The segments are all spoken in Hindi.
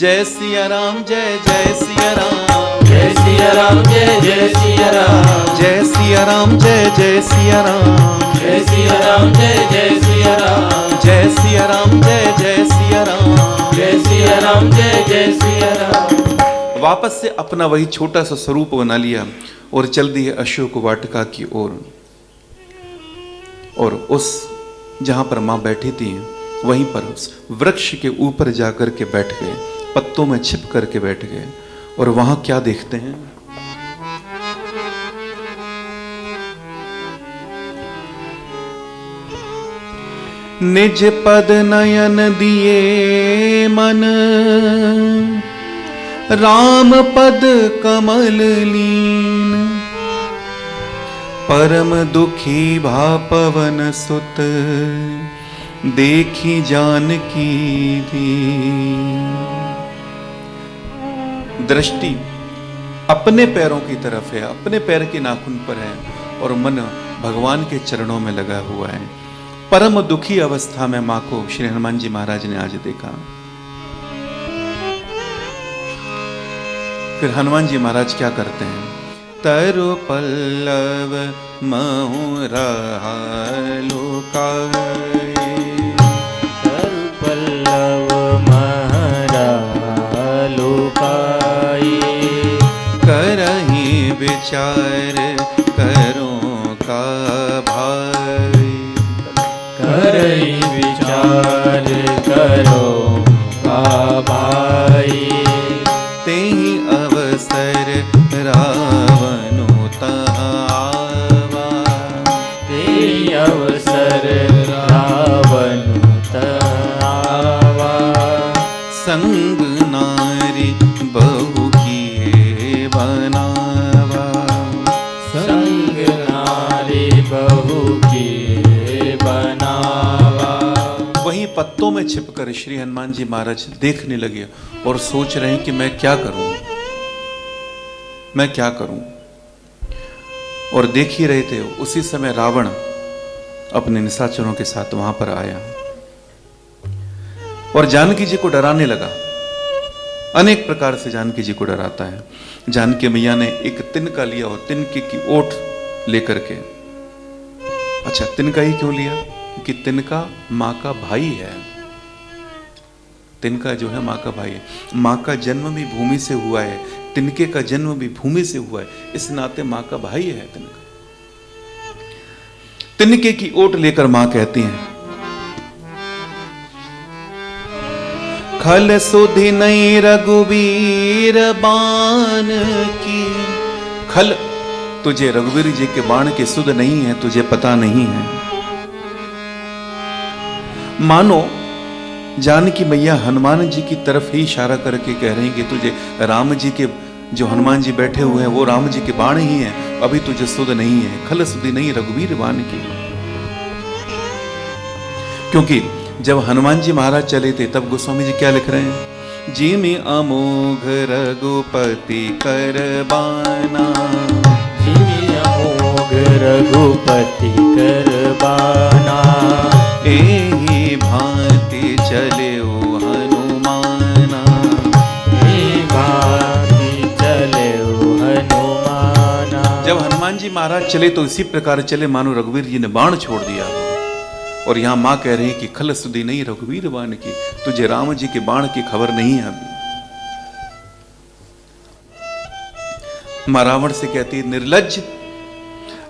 जय सिया राम जय जय सिया राम, जय सिया राम जय जय सिया राम, जय सिया राम जय जय सिया राम, जय सिया राम जय जय सिया राम, जय सिया राम जय जय सिया राम, जय सिया राम जय जय सिया राम। वापस से अपना वही छोटा सा स्वरूप बना लिया और चल दिए अशोक वाटिका की ओर। और उस जहां पर मां बैठी थी वहीं पर उस वृक्ष के ऊपर जाकर के बैठ गए, पत्तों में छिप करके बैठ गए। और वहां क्या देखते हैं? निज पद नयन दिए मन, राम पद कमल लीन, परम दुखी भा पवन सुत, देखी जानकी दीन। दृष्टि अपने पैरों की तरफ है, अपने पैर के नाखून पर है और मन भगवान के चरणों में लगा हुआ है। परम दुखी अवस्था में मां को श्री हनुमान जी महाराज ने आज देखा। फिर हनुमान जी महाराज क्या करते हैं? तरु पल्लव महु रहलु काई, तरु पल्लव महरलु काई, करहि विचार करो का भाई, करहि विचार करो का भाई, तेहि अवसर रावणु तहावा, तेहि अवसर रावणु तहावा, संग नारी बहु किए बनावा, संग नारी बहु किए बनावा। वहीं पत्तों में छिपकर श्री हनुमान जी महाराज देखने लगे और सोच रहे हैं कि मैं क्या करूं, मैं क्या करूं। और देख ही रहे थे उसी समय रावण अपने निशाचरों के साथ वहां पर आया और जानकी जी को डराने लगा। अनेक प्रकार से जानकी जी को डराता है। जानकी मैया ने एक तिनका लिया और तिनके की ओट लेकर के, अच्छा तिनका ही क्यों लिया? क्योंकि तिनका मां का भाई है। तिनका जो है मां का भाई है। मां का जन्म भी भूमि से हुआ है, तिनके का जन्म भी भूमि से हुआ है, इस नाते मां का भाई है तिनका। तिनके की ओट लेकर मां कहती हैं, खल सुधि नहीं रघुवीर बाण की। खल, तुझे रघुवीर जी के बाण की सुध नहीं है, तुझे पता नहीं है। मानो जानकी मैया हनुमान जी की तरफ ही इशारा करके कह रही कि तुझे राम जी के, जो हनुमान जी बैठे हुए हैं वो राम जी के बाण ही हैं, अभी तुझे सुध नहीं है। खल सुधि नहीं रघुवीर बाण की। क्योंकि जब हनुमान जी महाराज चले थे तब गोस्वामी जी क्या लिख रहे हैं? जी में अमोघ रघुपति कर बाना, जी में अमोघ रघुपति कर बाना, एहि भांति चले ओ हनुमाना, एहि भांति चले ओ हनुमाना। जब हनुमान जी महाराज चले तो इसी प्रकार चले मानो रघुवीर जी ने बाण छोड़ दिया। और यहां मां कह रही है कि खल सुधि नहीं रघुवीर बाण की, तुझे राम जी के बाण की खबर नहीं है अभी। मां रावण से कहती है, निर्लज्ज,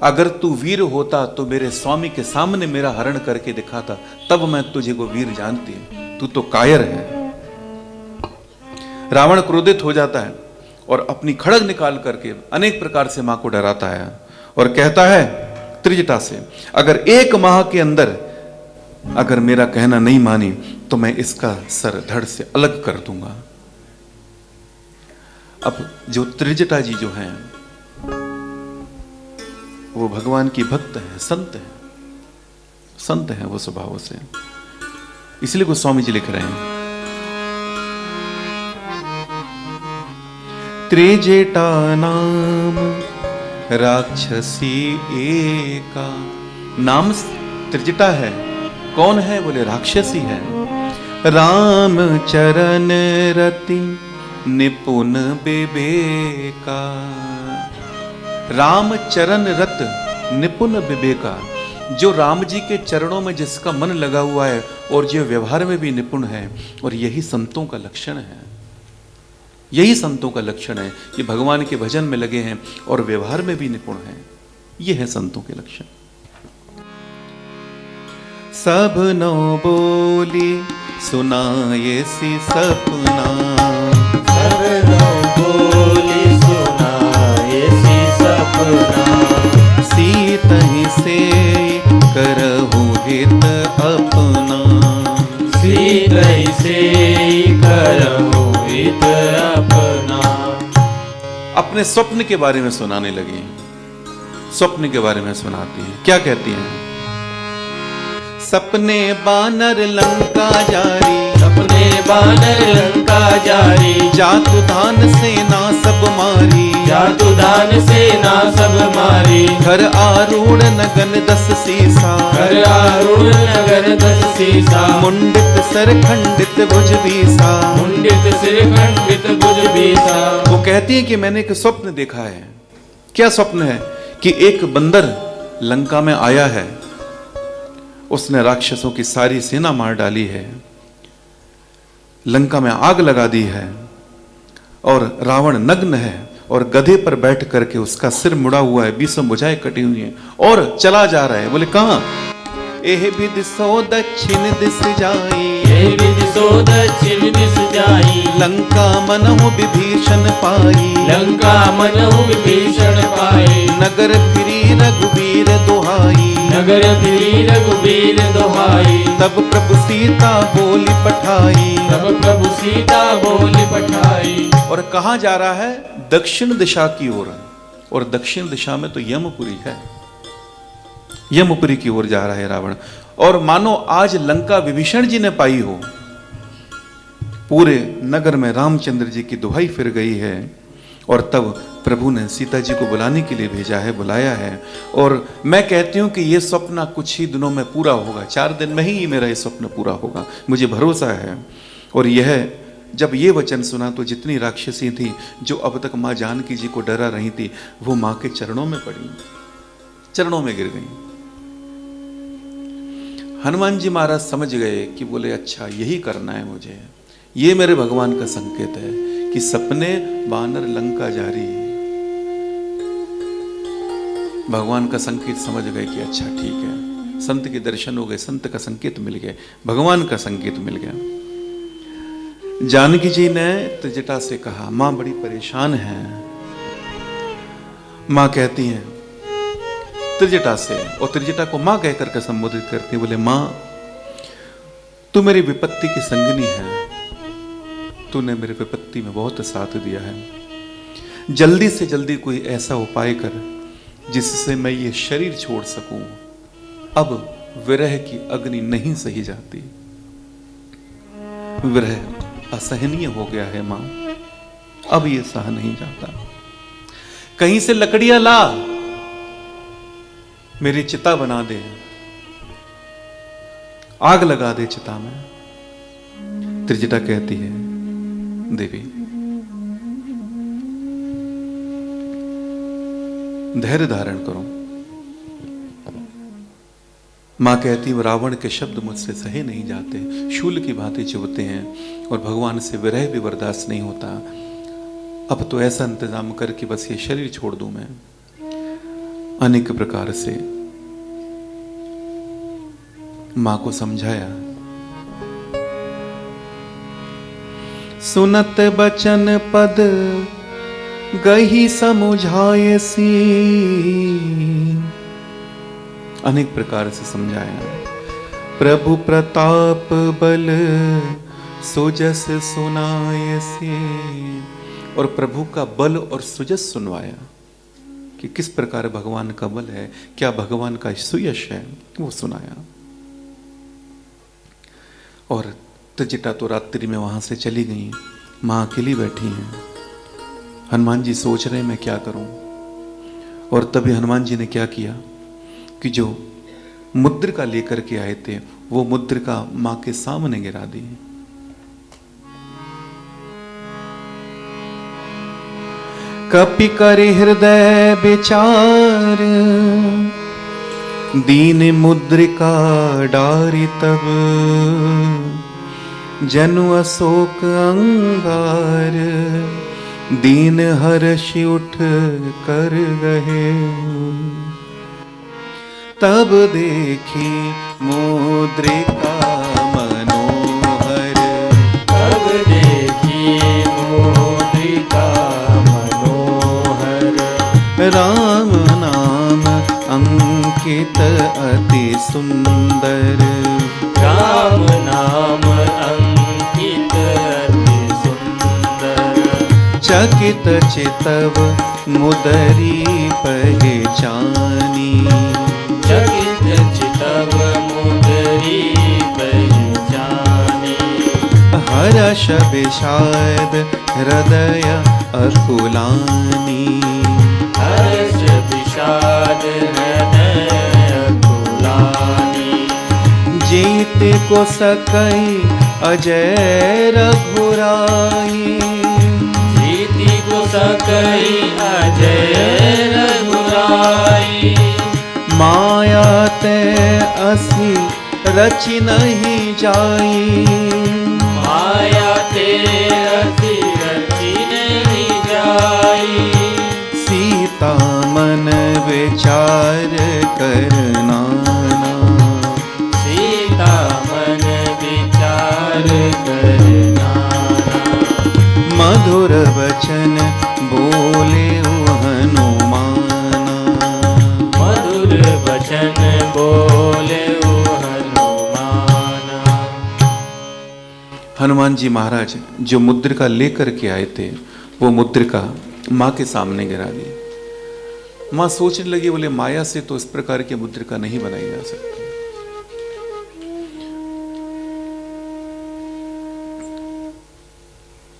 अगर तू वीर होता तो मेरे स्वामी के सामने मेरा हरण करके दिखाता, तब मैं तुझे को वीर जानती। तू तो कायर है। रावण क्रोधित हो जाता है और अपनी खड़ग निकाल करके अनेक प्रकार से मां को डराता है और कहता है त्रिजटा से, अगर 1 माह के अंदर अगर मेरा कहना नहीं मानी तो मैं इसका सर धड़ से अलग कर दूंगा। अब जो त्रिजटा जी जो हैं वो भगवान की भक्त हैं, संत हैं, संत हैं वो स्वभाव से, इसलिए गोस्वामी जी लिख रहे हैं, त्रिजटा नाम राक्षसी एका। नाम त्रिजटा है, कौन है? बोले राक्षसी है। राम चरण रति निपुण विवेका। राम चरण रत निपुण विवेका, जो राम जी के चरणों में जिसका मन लगा हुआ है और जो व्यवहार में भी निपुण है, और यही संतों का लक्षण है। यही संतों का लक्षण है कि भगवान के भजन में लगे हैं और व्यवहार में भी निपुण हैं। ये है संतों के लक्षण। सब नो बोली सुनाए सी सपना, सब नो बोली सुनाए सी सपना। सीतहि से करहु हित अपना, सीतहि से करहु हित अपना। अपने स्वप्न के बारे में सुनाने लगी। स्वप्न के बारे में सुनाती है। क्या कहती हैं? सपने बानर लंका जारी, सपने बानर लंका जारी। जातु धान सेना सब मारी, जातु दान सेना सब मारी। घर आरूढ़ नगन 10 सीसा, घर आरूढ़ नगर 10 सीसा। मुंडित सर खंडित भुज बीसा, मुंडित सिर खंडित भुज बीसा। वो कहती है कि मैंने एक स्वप्न देखा है। क्या स्वप्न है? कि एक बंदर लंका में आया है, उसने राक्षसों की सारी सेना मार डाली है, लंका में आग लगा दी है, और रावण नग्न है और गधे पर बैठ करके उसका सिर मुड़ा हुआ है, बीसों भुजाएं कटी हुई हैं और चला जा रहा है। बोले कहां? एह विद सो दक्षिण दिस जाई, एह विद सो दक्षिण दिस जाई। लंका मनहु विभीषण पाई, लंका मनहु विभीषण पाई। नगर फिरी रघुबीर दुहाई, नगर फिरी रघुबीर दुहाई। तब प्रभु सीता बोली पठाई, तब प्रभु सीता बोली पठाई। और कहां जा रहा है? दक्षिण दिशा की ओर। और दक्षिण दिशा में तो यमपुरी है। यमपुरी की ओर जा रहा है रावण। और मानो आज लंका विभीषण जी ने पाई हो। पूरे नगर में रामचंद्र जी की दुहाई फिर गई है। और तब प्रभु ने सीता जी को बुलाने के लिए भेजा है, बुलाया है। और मैं कहती हूं कि यह स्वप्न कुछ ही दिनों में पूरा होगा। 4 दिन में ही मेरा यह स्वप्न पूरा होगा, मुझे भरोसा है। और यह जब ये वचन सुना तो जितनी राक्षसी थी जो अब तक माँ जानकी जी को डरा रही थी, वो माँ के चरणों में पड़ी, चरणों में गिर गई। हनुमान जी महाराज समझ गए कि बोले अच्छा यही करना है मुझे, ये मेरे भगवान का संकेत है कि सपने बानर लंका जारी। भगवान का संकेत समझ गए कि अच्छा ठीक है, संत के दर्शन हो गए, संत का संकेत मिल गया, भगवान का संकेत मिल गया। जानकी जी ने त्रिजटा से कहा, मां बड़ी परेशान है। मां कहती हैं त्रिजटा से, और त्रिजटा को मां कहकर के संबोधित करती, बोले मां तू मेरी विपत्ति की संगिनी है, तूने मेरी विपत्ति में बहुत साथ दिया है, जल्दी से जल्दी कोई ऐसा उपाय कर जिससे मैं ये शरीर छोड़ सकूं। अब विरह की अग्नि नहीं सही जाती, विरह असहनीय हो गया है मां, अब ये सह नहीं जाता। कहीं से लकड़ियां ला, मेरी चिता बना दे, आग लगा दे चिता में। त्रिजटा कहती है देवी धैर्य धारण करो। मां कहती है रावण के शब्द मुझसे सहे नहीं जाते, शूल की भांति चुभते हैं, और भगवान से विरह भी बर्दाश्त नहीं होता। अब तो ऐसा इंतजाम कर कि बस ये शरीर छोड़ दूं मैं। अनेक प्रकार से मां को समझाया। सुनत बचन पद गही समुझाए सी, अनेक प्रकार से समझाया। प्रभु प्रताप बल सुजस सुनाए से, और प्रभु का बल और सुजस सुनवाया कि किस प्रकार भगवान का बल है, क्या भगवान का सुयश है, वो सुनाया। और त्रिजटा तो रात्रि में वहां से चली गई, मां अकेली बैठी हैं। हनुमान जी सोच रहे मैं क्या करूं, और तभी हनुमान जी ने क्या किया कि जो मुद्रिका लेकर के आए थे वो मुद्रिका मां के सामने गिरा दी। कपि करे हृदय विचार, दीन मुद्रिका डारी तब, जनु अशोक अंगार, दीन हर्षि उठ कर गहे। तब देखी मुद्रिका मनोहर, तब देखी मुद्रिका मनोहर, राम नाम अंकित अति सुंदर, राम नाम अंकित अति सुंदर, चकित चितव मुदरी पहचानी, चकित चितव मुदरी पहचानी, हर्ष विषाद हृदय अकुलानी, हर्ष विषाद हृदय अकुलानी, जीत को सकई अजय रघुराई, जीति को सकई अजय रघुराई, माया ते असी रचि नहीं जाई, माया ते रति रचि नहीं जाई, सीता मन विचार करना, सीता मन विचार करना, मधुर वचन बोले हनुमाना, मधुर वचन बोले हनुमाना। हनुमान जी महाराज जो मुद्रिका लेकर के आए थे, वो मुद्रिका माँ के सामने गिरा दी। माँ सोचने लगी, बोले माया से तो इस प्रकार की मुद्रिका नहीं बनाई जा सकती।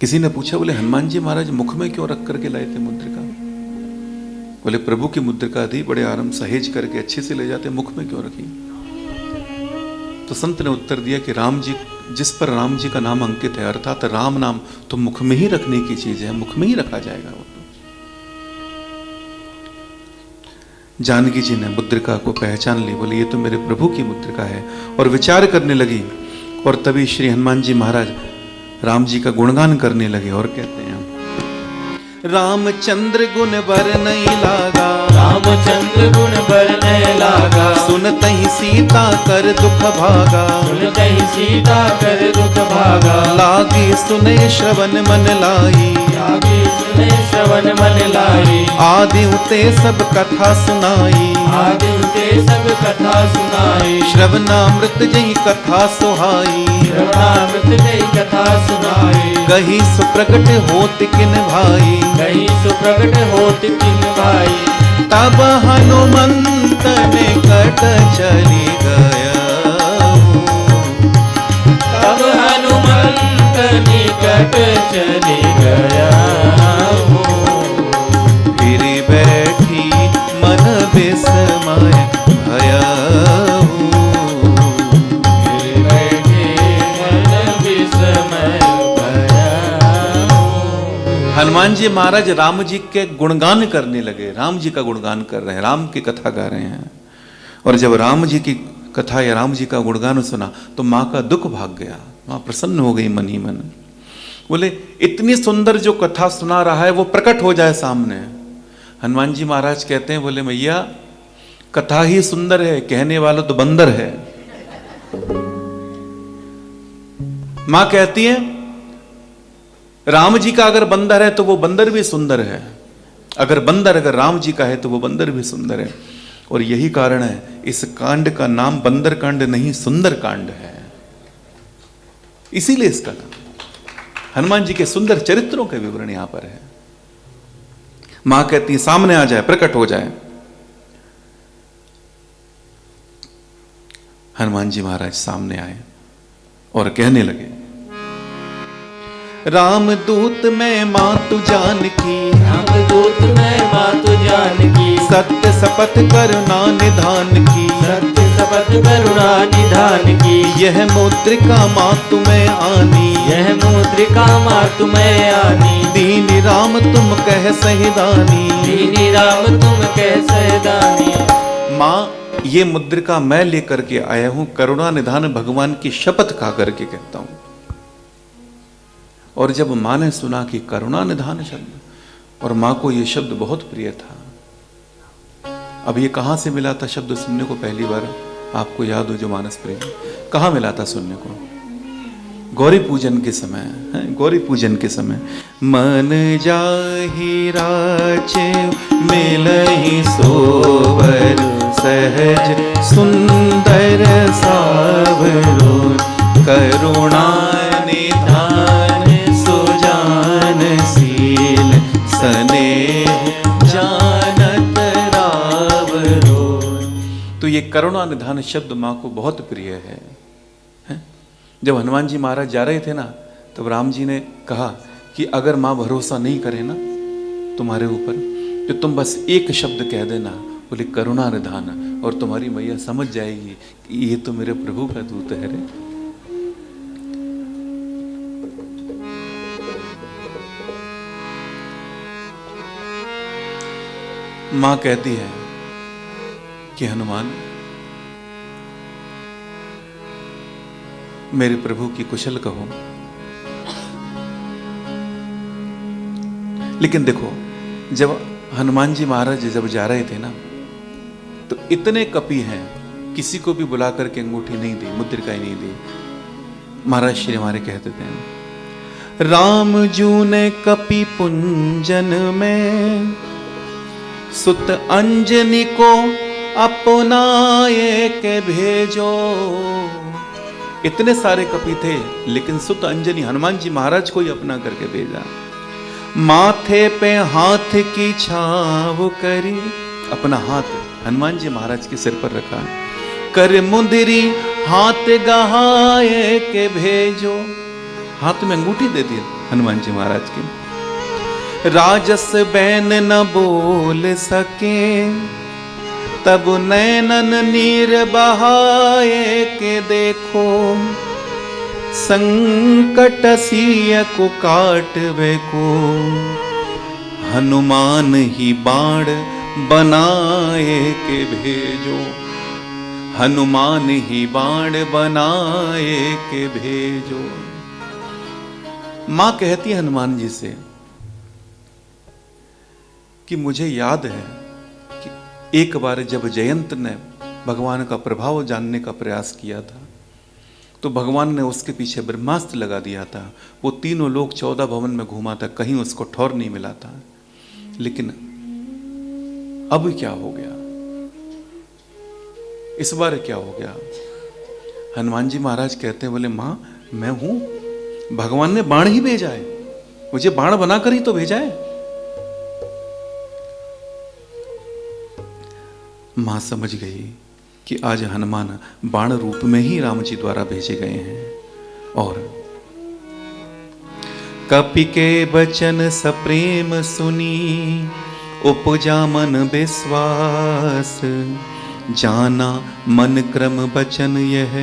किसी ने पूछा, बोले हनुमान जी महाराज मुख में क्यों रख करके लाए थे मुद्रिका? बोले प्रभु की मुद्रिका थी, बड़े आराम सहेज करके अच्छे से ले जाते, मुख में क्यों रखी? तो संत ने उत्तर दिया कि राम जी, जिस पर राम जी का नाम अंकित है, अर्थात राम नाम तो मुख में ही रखने की चीज है, मुख में ही रखा जाएगा वो। जानकी जी ने मुद्रिका को पहचान ली, बोले ये तो मेरे प्रभु की मुद्रिका है, और विचार करने लगी। और तभी श्री हनुमान जी महाराज राम जी का गुणगान करने लगे और कहते हैं, रामचंद्र गुण बर नहीं लागा, रामचंद्र गुण बरने लागा, सुनतहि सीता कर दुख भागा, सुनतहि सीता कर दुख भागा, लागी सुने श्रवण मन लाई, लागी सुने श्रवण मन लाई, आदि उते सब कथा सुनाई, आदि उते सब कथा सुनाई, श्रवणामृत जही कथा सुहाई, श्रवणामृत जय कथा सुनाई, कही सुप्रगट होत किन भाई, कहीं सुप्रगट होत किन भाई, तब हनुमंत ने कट चली गया, तब हनुमंत निकट चली गया, फिर बैठी मन विस्मय भया, फिर बैठे मन विस्मय भया। हनुमान जी महाराज राम जी के गुणगान करने लगे, राम जी का गुणगान कर रहे हैं, राम की कथा गा रहे हैं। और जब राम जी की कथा या राम जी का गुणगान सुना तो माँ का दुख भाग गया, माँ प्रसन्न हो गई मन ही मन। बोले इतनी सुंदर जो कथा सुना रहा है वो प्रकट हो जाए सामने। हनुमान जी महाराज कहते हैं, बोले मैया कथा ही सुंदर है, कहने वाला तो बंदर है। माँ कहती है राम जी का अगर बंदर है तो वो बंदर भी सुंदर है, अगर बंदर अगर राम जी का है तो वो बंदर भी सुंदर है। और यही कारण है इस कांड का नाम बंदर कांड नहीं सुंदर कांड है, इसीलिए इसका नाम। हनुमान जी के सुंदर चरित्रों का विवरण यहां पर है। मां कहती है सामने आ जाए, प्रकट हो जाए। हनुमान जी महाराज सामने आए और कहने लगे, राम दूत मैं मातु जानकी, रामदूत मैं मातु जानकी, सत्य शपथ करुणा निधान की, सत्य शपथ शपथ करुणा निधान की। यह मुद्रिका माँ तुम्हें आनी, यह मुद्रिका माँ तुम्हें आनी। दीन राम तुम कह सहिदानी, दीनी राम तुम कैसे दानी। माँ ये मुद्रिका मैं लेकर के आया हूं, करुणा निधान भगवान की शपथ खा करके कहता हूं। और जब माँ ने सुना कि करुणा निधान शब्द, और माँ को यह शब्द बहुत प्रिय था। अब ये कहां से मिला था शब्द सुनने को पहली बार? आपको याद हो जो मानस प्रेम, कहां मिला था सुनने को? गौरी पूजन के समय है, गौरी पूजन के समय। मन जाहि राचे मिलहि सोबर, सहज सुंदर सावरो, करुणा निधान सुजानशील, स्नेह जानत रावरो। तो ये करुणा निधान शब्द माँ को बहुत प्रिय है। जब हनुमान जी महाराज जा रहे थे ना, तब राम जी ने कहा कि अगर माँ भरोसा नहीं करे ना तुम्हारे ऊपर, तो तुम बस एक शब्द कह देना, बोले करुणा निधान, और तुम्हारी मैया समझ जाएगी कि ये तो मेरे प्रभु का दूत है रे। माँ कहती है कि हनुमान, मेरे प्रभु की कुशल कहो। लेकिन देखो, जब हनुमान जी महाराज जब जा रहे थे ना, तो इतने कपि हैं, किसी को भी बुला करके अंगूठी नहीं दी, मुद्रिका ही नहीं दी। महाराज श्री हमारे कहते थे, राम जू ने कपि पुंजन में, सुत अंजनी को अपनाए के भेजो। इतने सारे कपि थे, लेकिन सुत अंजनी हनुमान जी महाराज को ही अपना करके भेजा। माथे पे हाथ की छाव करी, अपना हाथ हनुमान जी महाराज के सिर पर रखा, कर मुंदरी हाथ गहाए के भेजो। हाथ में अंगूठी दे दी हनुमान जी महाराज की। राजस बैन न बोल सके, तब नैनन नीर बहाए के देखो, संकट सिय को काटवे को, हनुमान ही बाण बनाए के भेजो, हनुमान ही बाण बनाए के भेजो। मां कहती है हनुमान जी से कि मुझे याद है कि एक बार जब जयंत ने भगवान का प्रभाव जानने का प्रयास किया था, तो भगवान ने उसके पीछे ब्रह्मास्त्र लगा दिया था। वो तीनों लोग 14 भवन में घूमा था, कहीं उसको ठौर नहीं मिला था। लेकिन अब क्या हो गया, इस बार क्या हो गया? हनुमान जी महाराज कहते हैं, बोले मां मैं हूं, भगवान ने बाण ही भेजा है, मुझे बाण बनाकर ही तो भेजा है। मां समझ गई कि आज हनुमान बाण रूप में ही राम जी द्वारा भेजे गए हैं। और कपि के बचन सप्रेम सुनी, उपजा मन विश्वास, जाना मन क्रम बचन यह,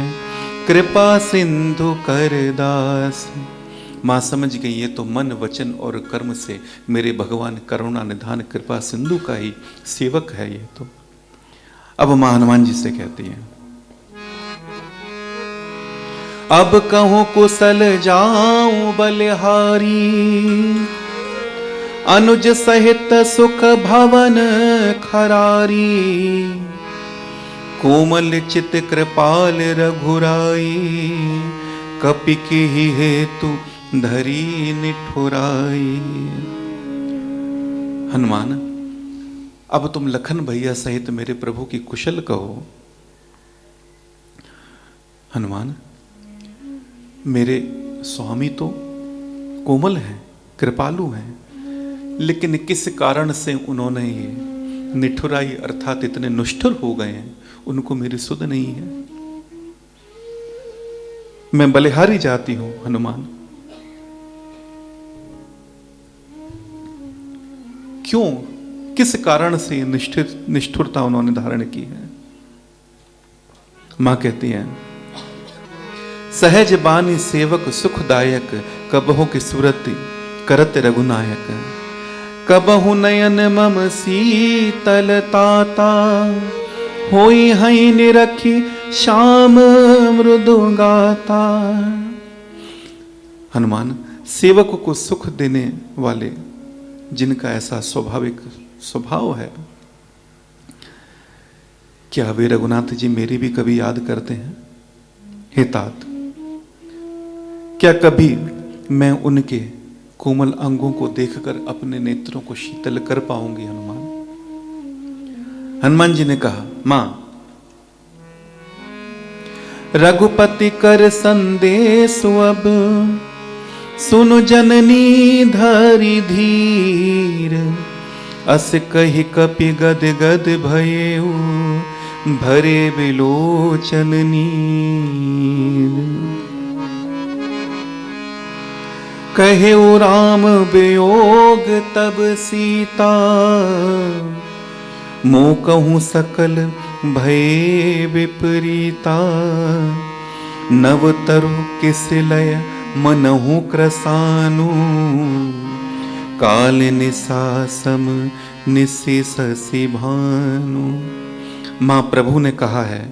कृपा सिंधु कर दास। मां समझ गई ये तो मन वचन और कर्म से मेरे भगवान करुणा निधान कृपा सिंधु का ही सेवक है ये तो। अब मां हनुमान जी से कहती है, अब कहूं कुशल जाऊं बलिहारी, अनुज सहित सुख भवन खरारी, कोमल चित कृपाल रघुराई, कपि की हेतु धरी निठुराई। हनुमान अब तुम लखन भैया सहित मेरे प्रभु की कुशल कहो। हनुमान मेरे स्वामी तो कोमल हैं, कृपालु हैं, लेकिन किस कारण से उन्होंने ये निठुराई अर्थात इतने निष्ठुर हो गए हैं, उनको मेरी सुध नहीं है। मैं बलिहारी जाती हूं हनुमान, क्यों किस कारण से निष्ठुरता उन्होंने धारण की है? मां कहती हैं, सहज बानी सेवक सुखदायक, कबहु की सूरत करत रघुनायक। कबहु नयन मम शीतलताता, होई हई निरखी श्याम मृदु गाता। हनुमान सेवक को सुख देने वाले, जिनका ऐसा स्वाभाविक स्वभाव है, क्या वे रघुनाथ जी मेरी भी कभी याद करते हैं? हे तात, क्या कभी मैं उनके कोमल अंगों को देखकर अपने नेत्रों को शीतल कर पाऊंगी? हनुमान जी ने कहा, मां, रघुपति कर संदेश अब, सुनु जननी धरि धीर। अस कहि कपि गद गद भयेउ, भरे बिलोचन नीर। कहे राम वियोग तब सीता, मोह कहूँ सकल भय विपरीता। नव तरु किस लय मनहु क्रसानु, काल निसासम निशिसि भानु। मां प्रभु ने कहा है,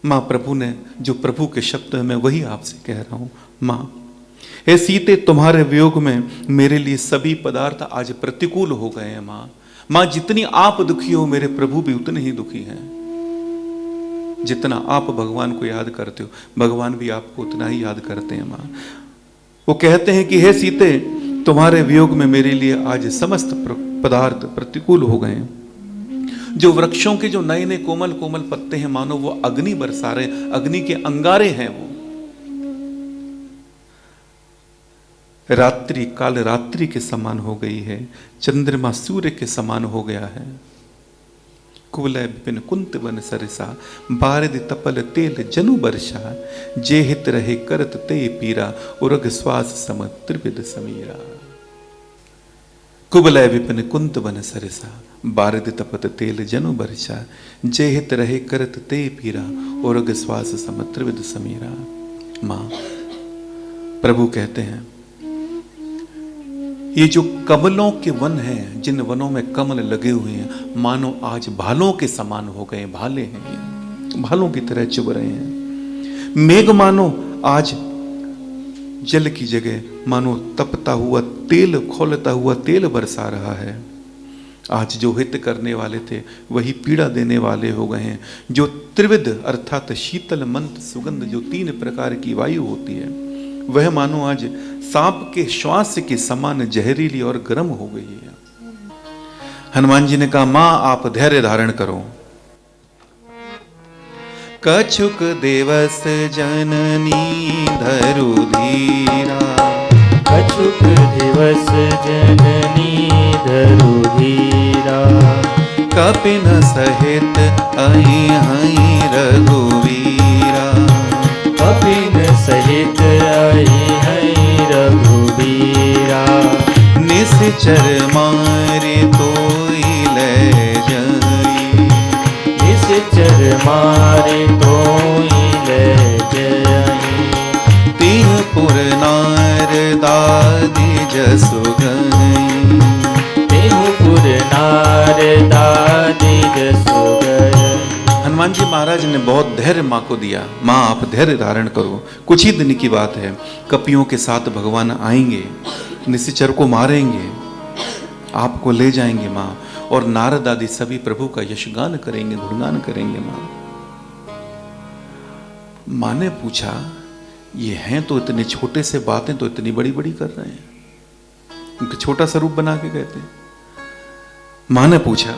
मां प्रभु ने जो प्रभु के शब्द है मैं वही आपसे कह रहा हूं। मां, हे सीते, तुम्हारे वियोग में मेरे लिए सभी पदार्थ आज प्रतिकूल हो गए हैं। मां, जितनी आप दुखी हो, मेरे प्रभु भी उतने ही दुखी हैं। जितना आप भगवान को याद करते हो, भगवान भी आपको उतना ही याद करते हैं। मां, वो कहते हैं कि हे सीते, तुम्हारे वियोग में मेरे लिए आज समस्त पदार्थ प्रतिकूल हो गए हैं। जो वृक्षों के जो नए नए कोमल कोमल पत्ते हैं, मानो वो अग्नि बरसा रहे, अग्नि के अंगारे हैं। वो रात्रि काल रात्रि के समान हो गई है, चंद्रमा सूर्य के समान हो गया है। कुवलय विपिन कुंत वन सरसा, बारिद तपल तेल जनु बरसा। जे हित रहे करत ते पीरा, उरग श्वास सम त्रिविध समीरा। कुबलय विपिन कुंत वन सरसा, बारिद तपत तेल जनु बरसा। जे हित रहे करत ते पीरा, उरग श्वास सम त्रिविध समीरा। मां, प्रभु कहते हैं, ये जो कमलों के वन हैं, जिन वनों में कमल लगे हुए हैं, मानो आज भालों के समान हो गए। भाले हैं ये, भालों की तरह चुभ रहे हैं। मेघ मानो आज जल की जगह मानो तपता हुआ तेल, खौलता हुआ तेल बरसा रहा है। आज जो हित करने वाले थे वही पीड़ा देने वाले हो गए हैं। जो त्रिविध अर्थात शीतल मंद सुगंध, जो 3 प्रकार की वायु होती है, वह मानो आज सांप के श्वास के समान जहरीली और गर्म हो गई है। हनुमान जी ने कहा, मां, आप धैर्य धारण करो। कछुक दिवस जननी धरु धीरा, कछुक दिवस जननी धरु धीरा। कपिन सहित अहि हई रघुवीरा। कपिन सहित आई है रघुबीरा। निश्चर मारे तोई ले जाई। निश्चर मारे तोई ले जाई। तिह पुर नारदादि जसु गई। तिह पुर नारदादि जसु गई। हनुमान जी महाराज ने बहुत धैर्य मां को दिया। मां, आप धैर्य धारण करो, कुछ ही दिन की बात है। कपियों के साथ भगवान आएंगे, निश्चर को मारेंगे, आपको ले जाएंगे मां, और नारद आदि सभी प्रभु का यशगान करेंगे, गुणगान करेंगे। मां ने पूछा, ये हैं तो इतने छोटे से, बातें तो इतनी बड़ी बड़ी कर रहे हैं, उनका छोटा सा रूप बना के कहते हैं। मां ने पूछा,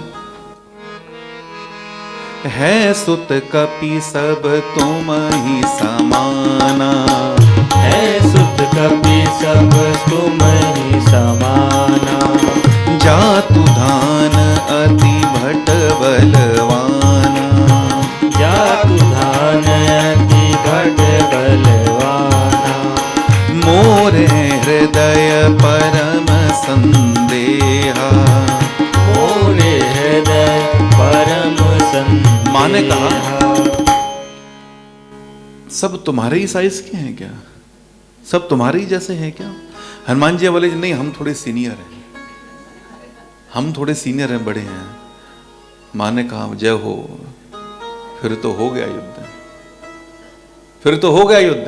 है सुत कपि सब तुम ही समाना। है सुत कपि सब तुम ही समाना। जातु धान अति भट बलवाना। जातु धान अति भट बलवाना। मोर हृदय परम संदेहा। मोरे हृदय परम संदेहा। माँ ने कहा सब तुम्हारे ही साइज के हैं क्या, सब तुम्हारे ही जैसे हैं क्या? हनुमान जी बोले नहीं, हम थोड़े सीनियर हैं, हम थोड़े सीनियर हैं, बड़े हैं। माँ ने कहा जय हो, फिर तो हो गया युद्ध, फिर तो हो गया युद्ध।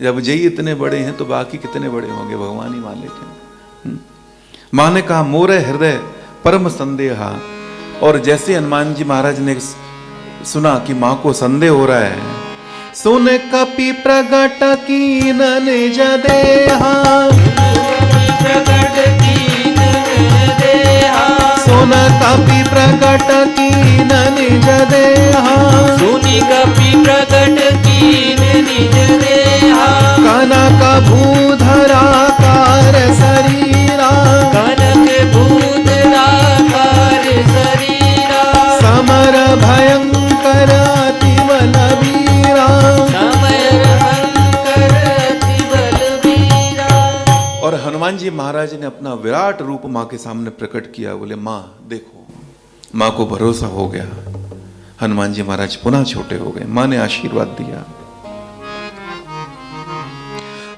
जब जय इतने बड़े हैं तो बाकी कितने बड़े होंगे, भगवान ही मालिक हैं। माँ ने कहा मोरे हृदय परम संदेहा। और जैसे हनुमान जी महाराज ने सुना कि माँ को संदेह हो रहा है, सुन कपि प्रगट कीन निज देहा, सुन कपि प्रगट कीन निज देहा, सुनि कपि प्रगट कीन निज देहा, कनक भूधराकार शरीरा, कनक भूधराकार शरीरा, समर भयंकर अति बलवीरा, समर भयंकर अति बलवीरा। और हनुमान जी महाराज ने अपना विराट रूप माँ के सामने प्रकट किया। बोले माँ देखो, माँ को भरोसा हो गया। हनुमान जी महाराज पुनः छोटे हो गए। माँ ने आशीर्वाद दिया,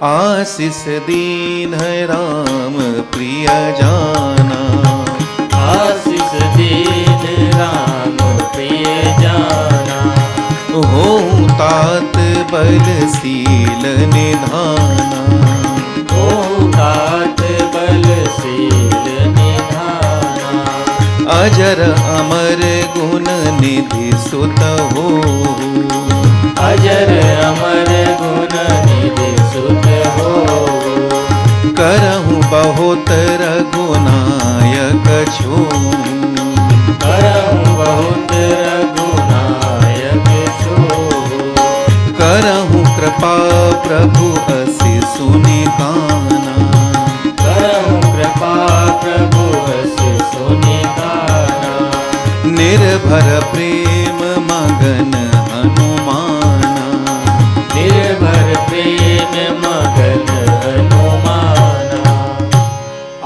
आशीष दीन है राम प्रिय जाना, आशीष दीन राम प्रिय जाना, हो तात बलशील निधाना, ओ तात बलशील निधाना, अजर अमर गुण निधि सुत हो, अजर अमर गुण निधि सुत हो, करहु बहुत रघुनायक छो, करहु बहुत रघुनायक छो, करहु कृपा प्रभु असी सुनि काना, करहु कृपा प्रभु असी सुनि काना, निर्भर प्रेम मगन हनुमाना, निर्भर प्रेम मगन हनुमाना।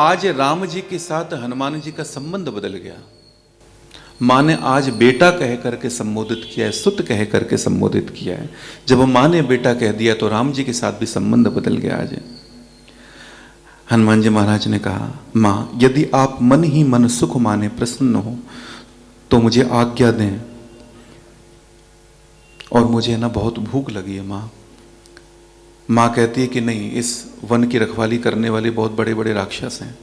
आज राम जी के साथ हनुमान जी का संबंध बदल गया। माँ ने आज बेटा कह करके संबोधित किया है, सुत कह करके संबोधित किया है। जब माँ ने बेटा कह दिया तो राम जी के साथ भी संबंध बदल गया। आज हनुमान जी महाराज ने कहा माँ यदि आप मन ही मन सुख माने प्रसन्न हो तो मुझे आज्ञा दें, और मुझे ना बहुत भूख लगी है माँ। माँ कहती है कि नहीं, इस वन की रखवाली करने वाले बहुत बड़े बड़े राक्षस हैं।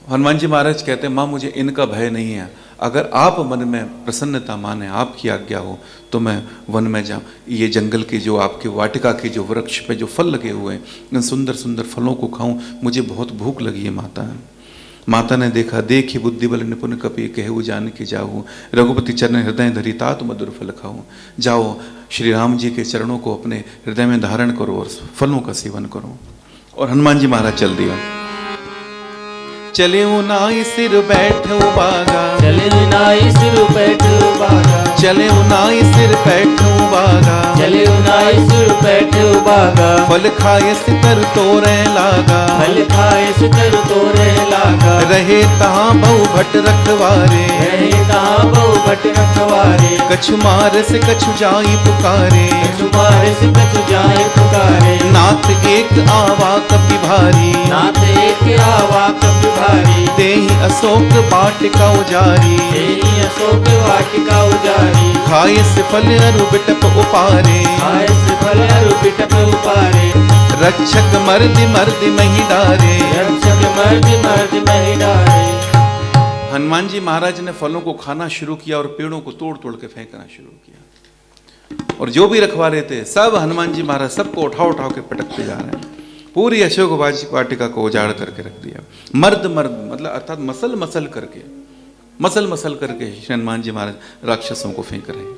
हनुमान जी महाराज कहते हैं माँ मुझे इनका भय नहीं है, अगर आप मन में प्रसन्नता माने, आपकी आज्ञा हो तो मैं वन में जाऊँ, ये जंगल के जो आपके वाटिका के जो वृक्ष पे जो फल लगे हुए हैं, इन सुंदर सुंदर फलों को खाऊं, मुझे बहुत भूख लगी है माता। माता ने देखा, देखी बुद्धि बल निपुण कपि कहु जान के जाऊँ, रघुपति चरण हृदय धरी तात मधुर फल खाऊं। जाओ श्री राम जी के चरणों को अपने हृदय में धारण करो और फलों का सेवन करो। और हनुमान जी महाराज चल दिया। चले नाई सिर बैठो बागा, चले नाई सिर बैठो बागा, चले नाई सिर बैठो बागा, चले नाई सिर बैठो बागा, फल खाए सितर तोरे लागा, फल खाए सितर तोरे लागा, रहे तहाँ बहु भट रखवारे, रहे तहाँ बहु भट रखवारे, कछु मार से कछु जाई पुकारे, कछु मार से कछु जाए पुकारे, नाथ एक आवा कपि भारी, नाथ एक आवा कपि भारी, तेहि अशोक वाटिका उजारी, तेहि अशोक वाटिका उजारी, खाए से फल अरु बिटप उपारे, खाए से फल अरु बिटप उपारे, रक्षक मर्द मर्द मही डारे, रक्षक मर्द मर्द मही डारे। हनुमान जी महाराज ने फलों को खाना शुरू किया और पेड़ों को तोड़ तोड़ के फेंकना शुरू किया। और जो भी रखवाले थे सब हनुमान जी महाराज सबको उठा उठा के पटकते जा रहे हैं। पूरी अशोक वाटिका को उजाड़ करके रख दिया। मर्द मर्द मतलब अर्थात मसल मसल करके श्री हनुमान जी महाराज राक्षसों को फेंक रहे हैं।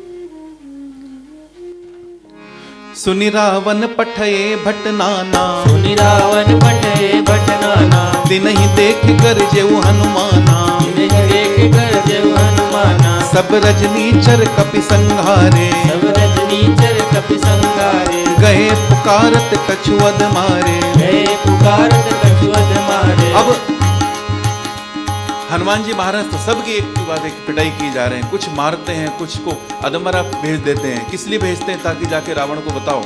सुनि रावण पठये भट नाना, सुनि रावण पठये भट नाना, तिनहि देख गरजेउ हनुमाना, तिनहि देख गरजेउ हनुमाना, सब रजनीचर कपि संघारे, सब रजनीचर कपि संघारे, गए पुकारत कछु अध मारे। गए पुकारत कछु अध मारे। अब हनुमान हनुमान जी महाराज तो सबकी एक के बाद एक पिटाई की जा रहे हैं, कुछ मारते हैं, कुछ को अधमरा भेज देते हैं। किस लिए भेजते हैं? ताकि जाके रावण को बताओ।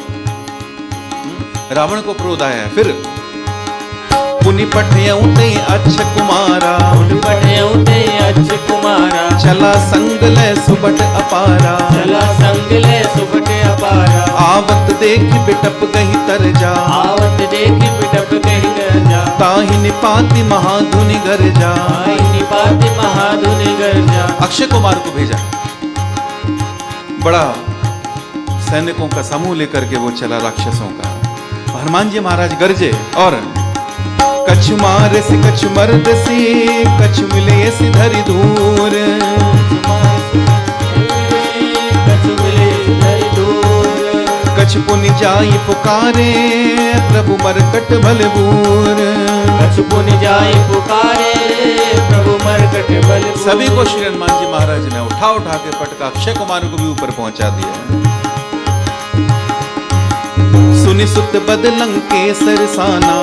रावण को क्रोध आया है। फिर पुनि पठयउते अच्छ कुमारा, पुनि पठयउते अच्छ कुमारा, चला संग ले सुबट अपारा, चला संग ले सुबट अपारा, आवत देखि बिटप गही तरजा, आवत देखि बिटप गही तरजा, ताहि निपाति महाधुनि गरजा, ताहि निपाति महाधुनि गरजा। अक्षय कुमार को भेजा, बड़ा सैनिकों का समूह लेकर के वो चला राक्षसों का। हनुमान जी महाराज गरजे और कछु मार से कछु मर्द से, कछु मिले से धरि धूर, कछु पुनि जाई पुकारे, प्रभु मरकट भलबूर, कछु पुनि जाई पुकारे, प्रभु मरकट भलबूर। सभी को श्री हनुमान जी महाराज ने उठा उठा के पटका, अक्षय कुमार को भी ऊपर पहुंचा दिया। सुनि सुत बदलंग के सरसाना,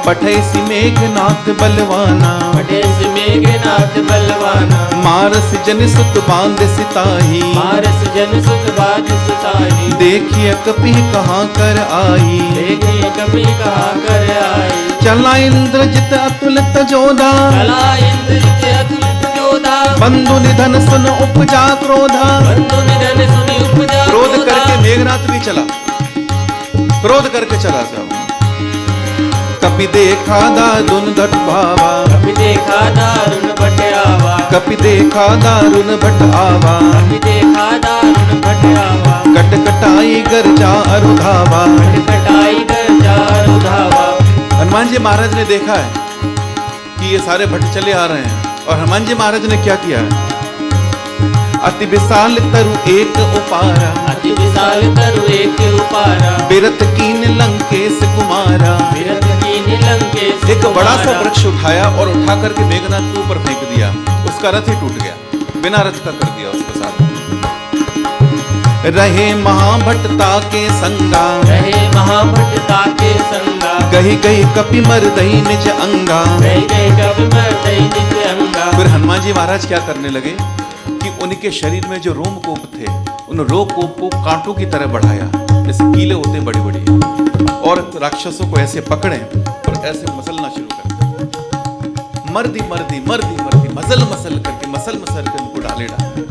पठैसी मेघनाथ बलवाना, पठैसी मेघनाथ बलवाना, मारस जन सुत बांध सिताही, मारस जन सुत बांध सिताही, देखिए कपि कहाँ कर आई, देखिए कपि कहाँ कर आई। चला इंद्रजित अतुलित जोधा, चला इंद्रजित अतुलित जोधा, बंधु निधन सुन उपजा क्रोधा, बंधु निधन सुनि उपजा क्रोध करके मेघनाथ भी चला, क्रोध करके चला सब। कपि देखा दारुण भट भावा, कपि देखा दारुण भट आवा, कपि देखा दारुण भट आवा, कपि देखा दारुण भट आवा, कट कटाई गरजा अरुधावा, कट कटाई गरजा अरुधावा। हनुमान जी महाराज ने देखा है कि ये सारे भट चले आ रहे हैं, और हनुमान जी महाराज ने क्या किया है? अति विशाल तरु एक उपारा, अति विशाल तरु एक उपारा, बिरत कीन लंकेश कुमारा, बिरत कीन लंकेश एक बड़ा सा वृक्ष उठाया और उठा करके मेघनाथ के ऊपर फेंक दिया, उसका रथ ही टूट गया, बिना रथ का कर दिया उसके साथ। रहे महाभट्टता के संगा, रहे महाभट्टता के संगा, गही गही कपि मरदई निज अंगा, गही गही कपि मरदई निज अंगा। फिर हनुमान जी महाराज क्या करने लगे कि उनके शरीर में जो रोमकूप थे, उन रोमकूप को कांटों की तरह बढ़ाया, जैसे कीले होते बड़ी बड़ी, और राक्षसों को ऐसे पकड़े और ऐसे मसलना शुरू कर, मर्दी मर्दी मर्दी मर्दी मसल मसल करके उनको डाले डाले,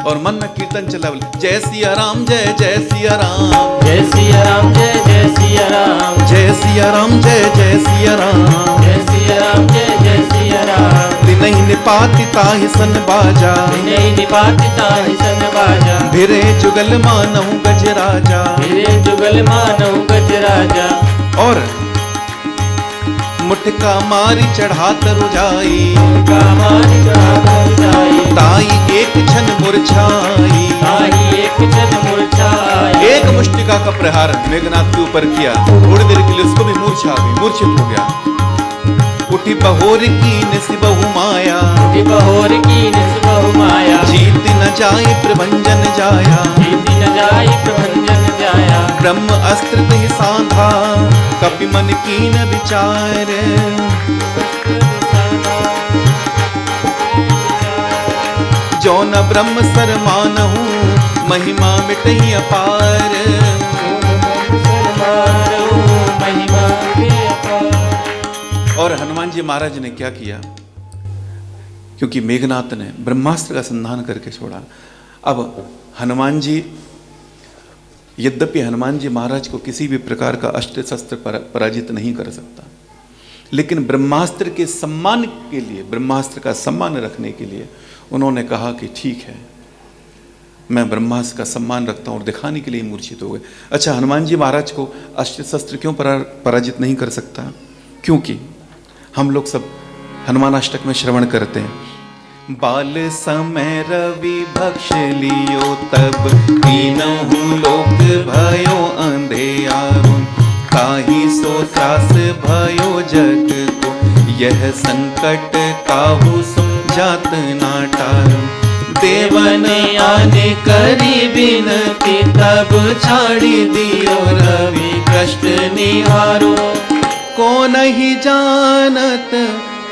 और मन में कीर्तन चला, जय सिया राम जय जय सिया राम, जय सिया राम जय जय सिया राम, जय सिया राम जय जय सिया राम, जय सिया राम जय जय सिया राम। दिनहि निपाति ताहि सन बाजा, दिनहि निपाति ताहि सन बाजा, भिरे जुगल मानहु गजराजा, भिरे जुगल मानहु गजराजा। और मुठका मारी चढ़ा तरु जाई, मुठका मारी चढ़ा तरु जाई, ताई एक क्षण मुरझाई, ताई एक क्षण मुरझाई। एक मुष्टिका का प्रहार मेघनाथ के ऊपर किया, थोड़ी देर के लिए उसको भी मूर्छा आ गई, मूर्छित हो गया। उठी बहोर की निस बहु माया, उठी बहोर की निस बहु माया, जीत न जाए प्रभंजन जाया, जीत न जाए प्रभंजन जाया। ब्रह्म अस्त्र ही साधा, कपि मन कीन विचार, जो न ब्रह्म सर मानहु, महिमा मिटहि अपार, महिमा के अपार। और हनुमान जी महाराज ने क्या किया? क्योंकि मेघनाथ ने ब्रह्मास्त्र का संधान करके छोड़ा। अब हनुमान जी, यद्यपि हनुमान जी महाराज को किसी भी प्रकार का अस्त्र शस्त्र पराजित नहीं कर सकता, लेकिन ब्रह्मास्त्र के सम्मान के लिए, ब्रह्मास्त्र का सम्मान रखने के लिए उन्होंने कहा कि ठीक है, मैं ब्रह्मास्त्र का सम्मान रखता हूं, और दिखाने के लिए मूर्छित हो गए। अच्छा, हनुमान जी महाराज को अस्त्र शस्त्र क्यों पराजित नहीं कर सकता? क्योंकि हम लोग सब हनुमानाष्टक में श्रवण करते हैं, बाल समय रवि भक्ष लियो, तब तीनहु लोक भयो अंधेयारो, ताहि सो त्रास भयो जग को, यह संकट काहू सो जात ना टारो, देवन आने करी बिनती, तब छाड़ी दियो रवि कष्ट निहारो, को नहीं जानत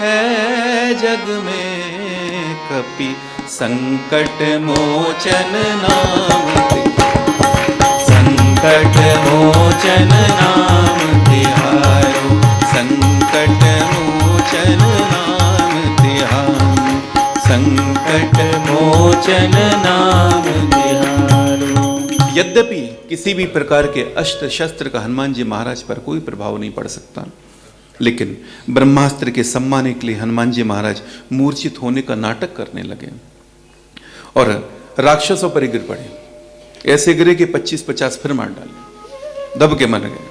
है जग में कपि संकट मोचन नाम संकट मोचन नाम तिहारो संकट मोचन नाम तिहारो संकट मोचन नाम तिहारो। यद्यपि किसी भी प्रकार के अस्त्र शस्त्र का हनुमान जी महाराज पर कोई प्रभाव नहीं पड़ सकता, लेकिन ब्रह्मास्त्र के सम्मान के लिए हनुमान जी महाराज मूर्छित होने का नाटक करने लगे और राक्षसों पर गिर पड़े। ऐसे गिरे कि 25-50 फिर मार डाले, दब के मर गए,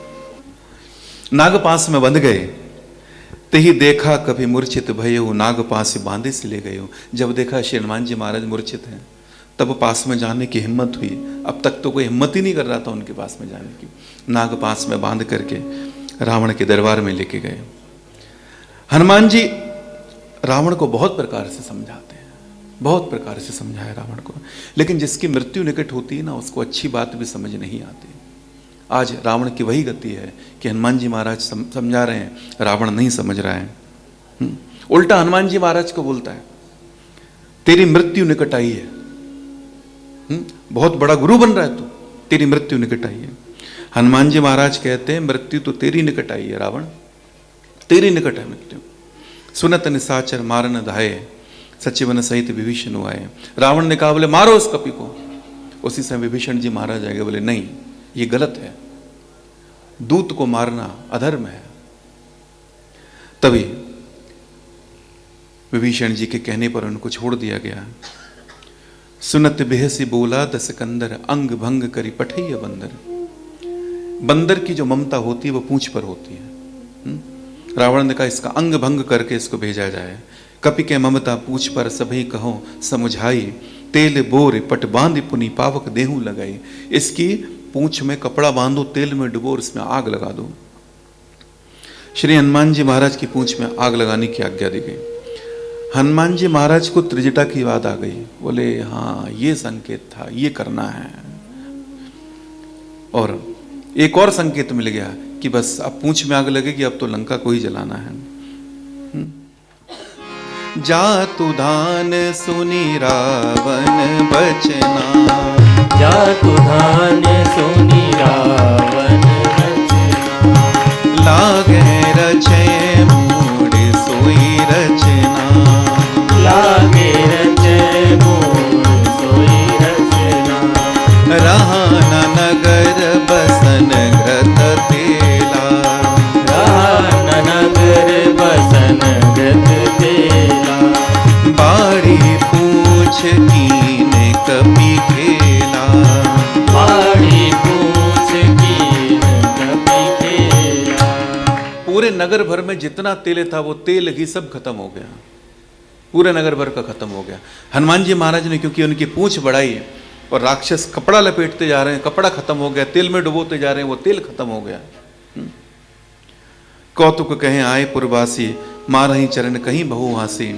नागपास में बंध गए। तही देखा कभी मूर्छित भयो, नागपास से बांधे से ले गए। जब देखा श्री हनुमान जी महाराज मूर्छित हैं, तब पास में जाने की हिम्मत हुई। अब तक तो कोई हिम्मत ही नहीं कर रहा था उनके पास में जाने की। नागपास में बांध करके रावण के दरबार में लेके गए। हनुमान जी रावण को बहुत प्रकार से समझाते हैं, बहुत प्रकार से समझाया रावण को, लेकिन जिसकी मृत्यु निकट होती है ना, उसको अच्छी बात भी समझ नहीं आती। आज रावण की वही गति है कि हनुमान जी महाराज समझा रहे हैं, रावण नहीं समझ रहा है। उल्टा हनुमान जी महाराज को बोलता है, तेरी मृत्यु निकट आई है, बहुत बड़ा गुरु बन रहा है तू, तेरी मृत्यु निकट आई है। हनुमान जी महाराज कहते हैं, मृत्यु तो तेरी निकट आई है रावण, तेरी निकट है मृत्यु। सुनत निशाचर मारन धाये, सचिवन सहित विभीषण आए। रावण ने कहा, बोले मारो उस कपि को। उसी समय विभीषण जी महाराज आएंगे, बोले नहीं, ये गलत है, दूत को मारना अधर्म है। तभी विभीषण जी के कहने पर उनको छोड़ दिया गया। सुनत बेहसी बोला दस कंदर, अंग भंग करी पठैया बंदर। बंदर की जो ममता होती है वो पूंछ पर होती है। रावण ने कहा, इसका अंग भंग करके इसको भेजा जाए। कपि के ममता पूछ पर सभी कहो समझाई, तेल बोर पट बांध पुनि पावक देहू लगाई। इसकी पूंछ में कपड़ा बांधो, तेल में डुबो और इसमें आग लगा दो। श्री हनुमान जी महाराज की पूंछ में आग लगाने की आज्ञा दी गई। हनुमान जी महाराज को त्रिजटा की याद आ गई, बोले हाँ ये संकेत था, ये करना है। और एक और संकेत मिल गया कि बस अब पूंछ में आग लगेगी, अब तो लंका को ही जलाना है। जातु धान सुनी रावण बचना, जातु धान सुनी रावण बचना। लागे रचे मूड सोई रचना, लागे रचे मूड सोई रचना। रहा न नगर बसन घृत तेला, रहा न नगर बसन घृत तेला। बाड़ी पूछ कीने कपि खेला, बाड़ी पूछ कीन कपि खेला। पूरे नगर भर में जितना तेल था वो तेल ही सब खत्म हो गया, पूरे नगर भर का खत्म हो गया। हनुमान जी महाराज ने क्योंकि उनकी पूंछ बढ़ाई और राक्षस कपड़ा लपेटते जा रहे हैं, कपड़ा खत्म हो गया, तेल में डुबोते जा रहे हैं, वो तेल खत्म हो गया। कौतुक कहें आए पुरवासी, मारही चरण कहीं बहु हासी।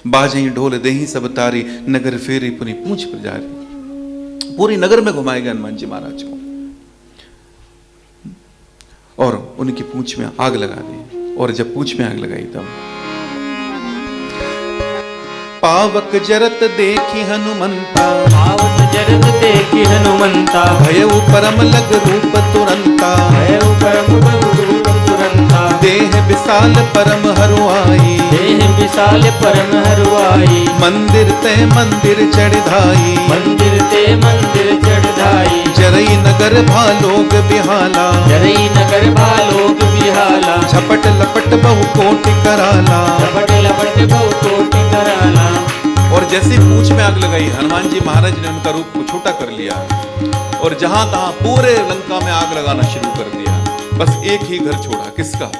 बाजही ढोल देही सब तारी, नगर फेरी पुनी पूंछ पर जारी। पूरी नगर में घुमाएगा हनुमान जी महाराज को और उनकी पूंछ में आग लगा दी। और जब पूंछ में आग लगाई तब पावक जरत देखी हनुमंता, पावक जरत देखी हनुमंता। भयउ परम लग रूप तुरंता, भयउ परम लग रूप तुरंता। देह विशाल परम हरुआई, देह विशाल परम हरुआई। मंदिर ते मंदिर चढ़ाई, मंदिर ते मंदिर चढ़ाई। जरई नगर भालोग बिहाला, जरई नगर भालोग बिहाला। झपट लपट बहु कोटि कराला, झपट लपट बहु कोटि कराला। और जैसे पूंछ में आग लगाई, हनुमान जी महाराज ने उनका रूप को छोटा कर लिया और जहां तहां पूरे लंका में आग लगाना शुरू कर दिया। बस एक ही घर छोड़ा, किसका?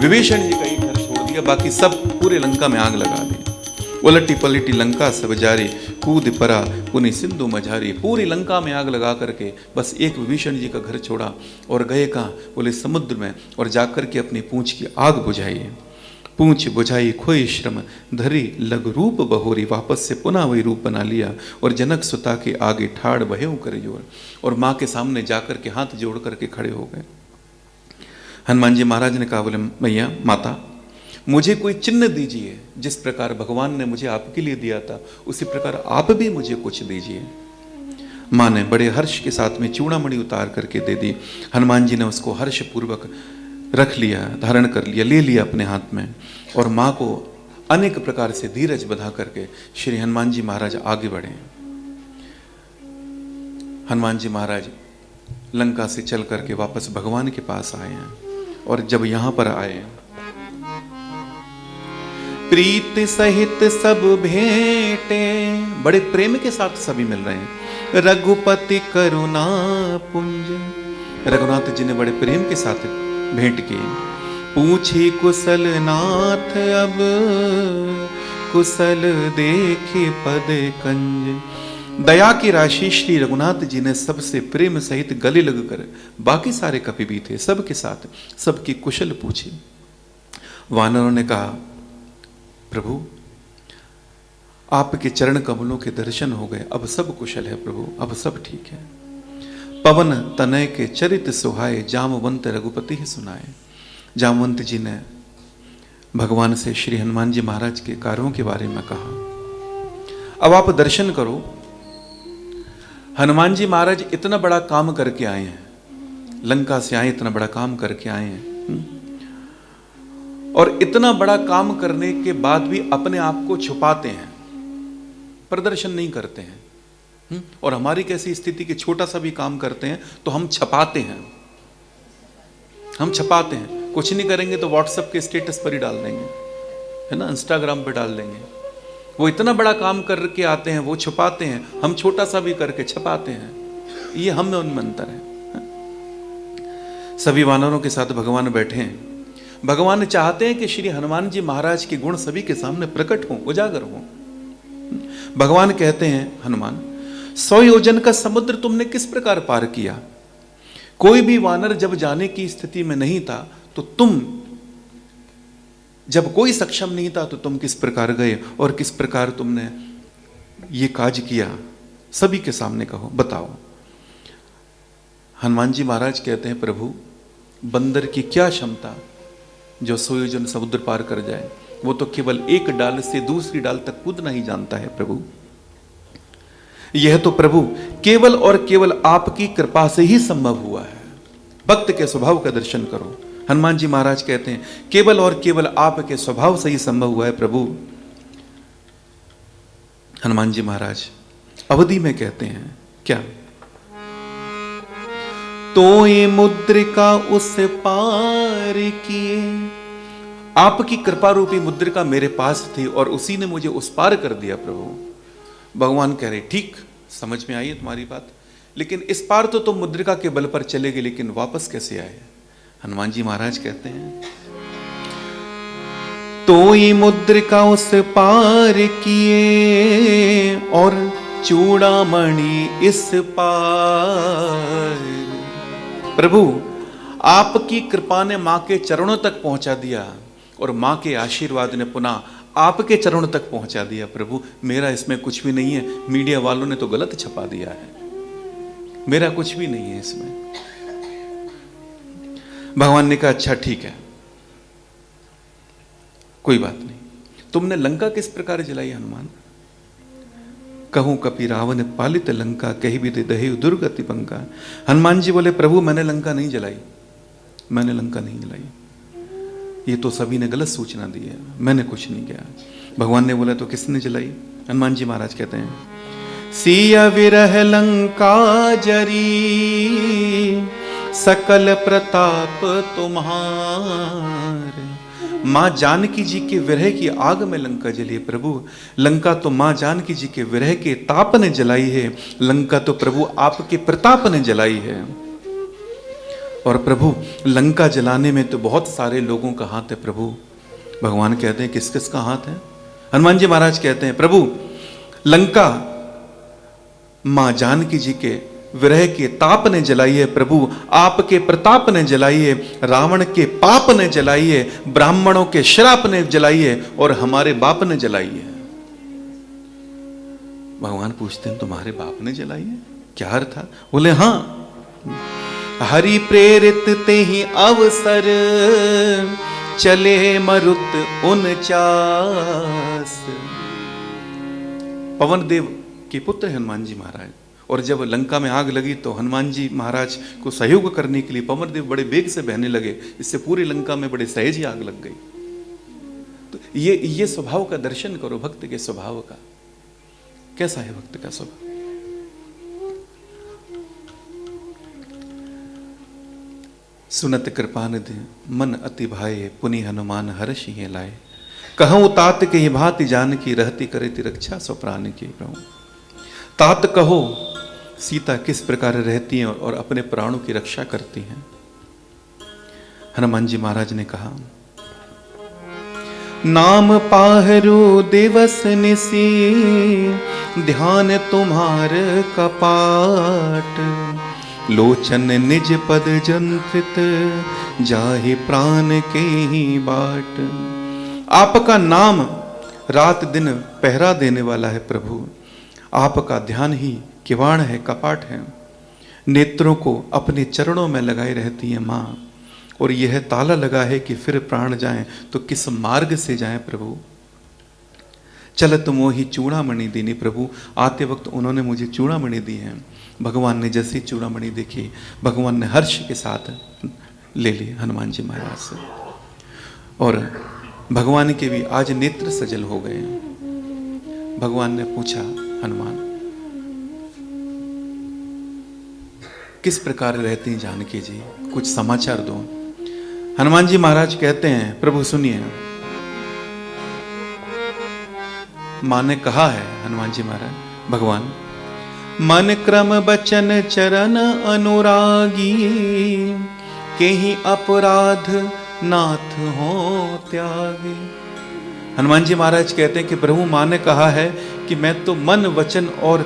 विभीषण जी का ही घर छोड़ दिया, बाकी सब पूरे लंका में आग लगा दी। उलटी पलटी लंका सब जारी, कूद परा पुनि सिंधु मझारी। पूरी लंका में आग लगा करके बस एक विभीषण जी का घर छोड़ा और गए कहाँ? बोले समुद्र में, और जाकर के अपनी पूंछ की आग बुझाई। पूंछ बुझाई खोई श्रम, धरी लग रूप बहोरी। वापस से पुनः वही रूप बना लिया और जनक सुता के आगे ठाड़ बहेऊ करे जोर, और माँ के सामने जाकर के हाथ जोड़ करके खड़े हो गए। हनुमान जी महाराज ने कहा, बोले मैया माता, मुझे कोई चिन्ह दीजिए, जिस प्रकार भगवान ने मुझे आपके लिए दिया था उसी प्रकार आप भी मुझे कुछ दीजिए। माँ ने बड़े हर्ष के साथ में चूड़ामणि उतार करके दे दी। हनुमान जी ने उसको हर्ष पूर्वक रख लिया, धारण कर लिया, ले लिया अपने हाथ में, और माँ को अनेक प्रकार से धीरज बधा करके श्री हनुमान जी महाराज आगे बढ़े। हनुमान जी महाराज लंका से चल करके वापस भगवान के पास आए हैं, और जब यहां पर आए, प्रीत सहित सब भेंटे, बड़े प्रेम के साथ सभी मिल रहे हैं। रघुपति करुणा पुंज, रघुनाथ जी ने बड़े प्रेम के साथ भेंट की। पूछी कुशल नाथ अब, कुशल देखे पद कंज। दया की राशि श्री रघुनाथ जी ने सबसे प्रेम सहित गले लगकर, बाकी सारे कपि भी थे सबके साथ सबकी कुशल पूछी। वानरों ने कहा, प्रभु आपके चरण कमलों के दर्शन हो गए, अब सब कुशल है प्रभु, अब सब ठीक है। पवन तनय के चरित सुहाए, जामवंत रघुपति ही सुनाए। जामवंत जी ने भगवान से श्री हनुमान जी महाराज के कार्यों के बारे में कहा। अब आप दर्शन करो, हनुमान जी महाराज इतना बड़ा काम करके आए हैं, लंका से आए, इतना बड़ा काम करके आए हैं, और इतना बड़ा काम करने के बाद भी अपने आप को छुपाते हैं, प्रदर्शन नहीं करते हैं। और हमारी कैसी स्थिति कि छोटा सा भी काम करते हैं तो हम छपाते हैं, हम छपाते हैं। कुछ नहीं करेंगे तो व्हाट्सएप के स्टेटस पर ही डाल देंगे, है ना, इंस्टाग्राम पर डाल देंगे। वो इतना बड़ा काम करके आते हैं, वो छुपाते हैं, हम छोटा सा भी करके छपाते हैं। ये हम में उनमें अंतर है। सभी वानरों के साथ भगवान बैठे हैं। भगवान चाहते हैं कि श्री हनुमान जी महाराज के गुण सभी के सामने प्रकट हों, उजागर हों। भगवान कहते हैं, हनुमान 100 योजन का समुद्र तुमने किस प्रकार पार किया? कोई भी वानर जब जाने की स्थिति में नहीं था तो तुम, जब कोई सक्षम नहीं था तो तुम किस प्रकार गए और किस प्रकार तुमने ये काज किया? सभी के सामने कहो, बताओ। हनुमान जी महाराज कहते हैं, प्रभु बंदर की क्या क्षमता जो 100 योजन समुद्र पार कर जाए? वो तो केवल एक डाल से दूसरी डाल तक कूदना ही जानता है प्रभु। यह तो प्रभु केवल और केवल आपकी कृपा से ही संभव हुआ है। भक्त के स्वभाव का दर्शन करो। हनुमान जी महाराज कहते हैं, केवल और केवल आपके स्वभाव से ही संभव हुआ है प्रभु। हनुमान जी महाराज अवधि में कहते हैं, क्या? तो ये मुद्रिका उस पार किए, आपकी कृपा रूपी मुद्रिका मेरे पास थी और उसी ने मुझे उस पार कर दिया प्रभु। भगवान कह रहे, ठीक, समझ में आई है तुम्हारी बात, लेकिन इस पार तो तुम मुद्रिका के बल पर चले गए, लेकिन वापस कैसे आए? हनुमान जी महाराज कहते हैं, तो ये मुद्रिका उस पार किए और चूड़ामणि इस पार। प्रभु आपकी कृपा ने मां के चरणों तक पहुंचा दिया और मां के आशीर्वाद ने पुनः आपके चरणों तक पहुंचा दिया। प्रभु मेरा इसमें कुछ भी नहीं है, मीडिया वालों ने तो गलत छपा दिया है, मेरा कुछ भी नहीं है इसमें। भगवान ने कहा, अच्छा ठीक है, कोई बात नहीं। तुमने लंका किस प्रकार जलाई हनुमान? कहूं कपि रावण पालित लंका, कही भी दहे दुर्गति पंका। हनुमान जी बोले, प्रभु मैंने लंका नहीं जलाई, मैंने लंका नहीं जलाई, ये तो सभी ने गलत सूचना दी है, मैंने कुछ नहीं किया। भगवान ने बोला, तो किसने जलाई? हनुमान जी महाराज कहते हैं, सिया विरह लंका जरी, सकल प्रताप तुम्हारे। मां जानकी जी के विरह की आग में लंका जली है प्रभु। लंका तो मां जानकी जी के विरह के ताप ने जलाई है, लंका तो प्रभु आपके प्रताप ने जलाई है। और प्रभु लंका जलाने में तो बहुत सारे लोगों का हाथ है प्रभु। भगवान कहते हैं, किस किस का हाथ है? हनुमान जी महाराज कहते हैं, प्रभु लंका मां जानकी जी के विरह के ताप ने जलाई है प्रभु, आपके प्रताप ने जलाई है, रावण के पाप ने जलाई है, ब्राह्मणों के श्राप ने जलाई है और हमारे बाप ने जलाई है। भगवान पूछते हैं, तुम्हारे बाप ने जलाई है? क्या अर्थ था? बोले, हां, हरि प्रेरित ते ही अवसर, चले मरुत 49। पवन देव के पुत्र हनुमान जी महाराज, और जब लंका में आग लगी तो हनुमान जी महाराज को सहयोग करने के लिए पवन देव बड़े वेग से बहने लगे, इससे पूरी लंका में बड़े सहज ही आग लग गई। तो ये स्वभाव का दर्शन करो, भक्त के स्वभाव का। कैसा है भक्त का स्वभाव? सुनत कृपानिधि मन अति भाए, पुनि हनुमान हर्ष ही लाए। कहूँ तात के भांति जान की, रहती करे ती रक्षा सो प्राण की। प्रभु तात कहो, सीता किस प्रकार रहती हैं और अपने प्राणों की रक्षा करती हैं। हनुमान जी महाराज ने कहा, नाम पाहरो दिवस निसी, ध्यान तुम्हार कपाट। लोचन निज पद जंत्रित, जाहि प्राण के ही बाट। आपका नाम रात दिन पहरा देने वाला है प्रभु। आपका ध्यान ही किवाड़ है, कपाट है। नेत्रों को अपने चरणों में लगाई रहती है माँ, और यह ताला लगा है कि फिर प्राण जाएं तो किस मार्ग से जाएं प्रभु। चलत मोही चूड़ामणि दीनी। प्रभु आते वक्त उन्होंने मुझे चूड़ामणि दी है। भगवान ने जैसी चूड़ामणि देखी, भगवान ने हर्ष के साथ ले ली हनुमान जी महाराज से, और भगवान के भी आज नेत्र सजल हो गए। भगवान ने पूछा, हनुमान किस प्रकार रहती हैं जानकी जी, कुछ समाचार दो। हनुमान जी महाराज कहते हैं, प्रभु सुनिए। मां ने कहा है, हनुमान जी महाराज, भगवान मन क्रम बचन चरण अनुरागी, के ही अपराध नाथ हो त्यागे। हनुमान जी महाराज कहते हैं कि प्रभु मां ने कहा है कि मैं तो मन वचन और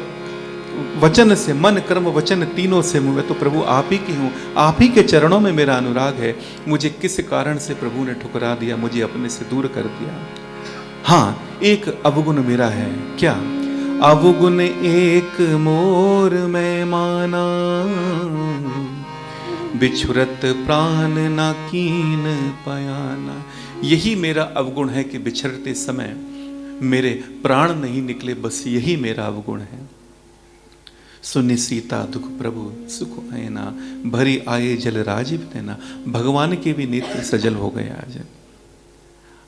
वचन से, मन कर्म वचन तीनों से मैं तो प्रभु आप ही की हूँ, आप ही के चरणों में मेरा अनुराग है। मुझे किस कारण से प्रभु ने ठुकरा दिया, मुझे अपने से दूर कर दिया। हाँ, एक अवगुण मेरा है। क्या? अवगुण एक मोर में माना, बिछुरत प्राण ना कीन पयाना। यही मेरा अवगुण है कि बिछड़ते समय मेरे प्राण नहीं निकले, बस यही मेरा अवगुण है। सुनि सीता दुख प्रभु सुख आयना, भरी आए जल राजीव देना। भगवान के भी नेत्र सजल हो गए आज।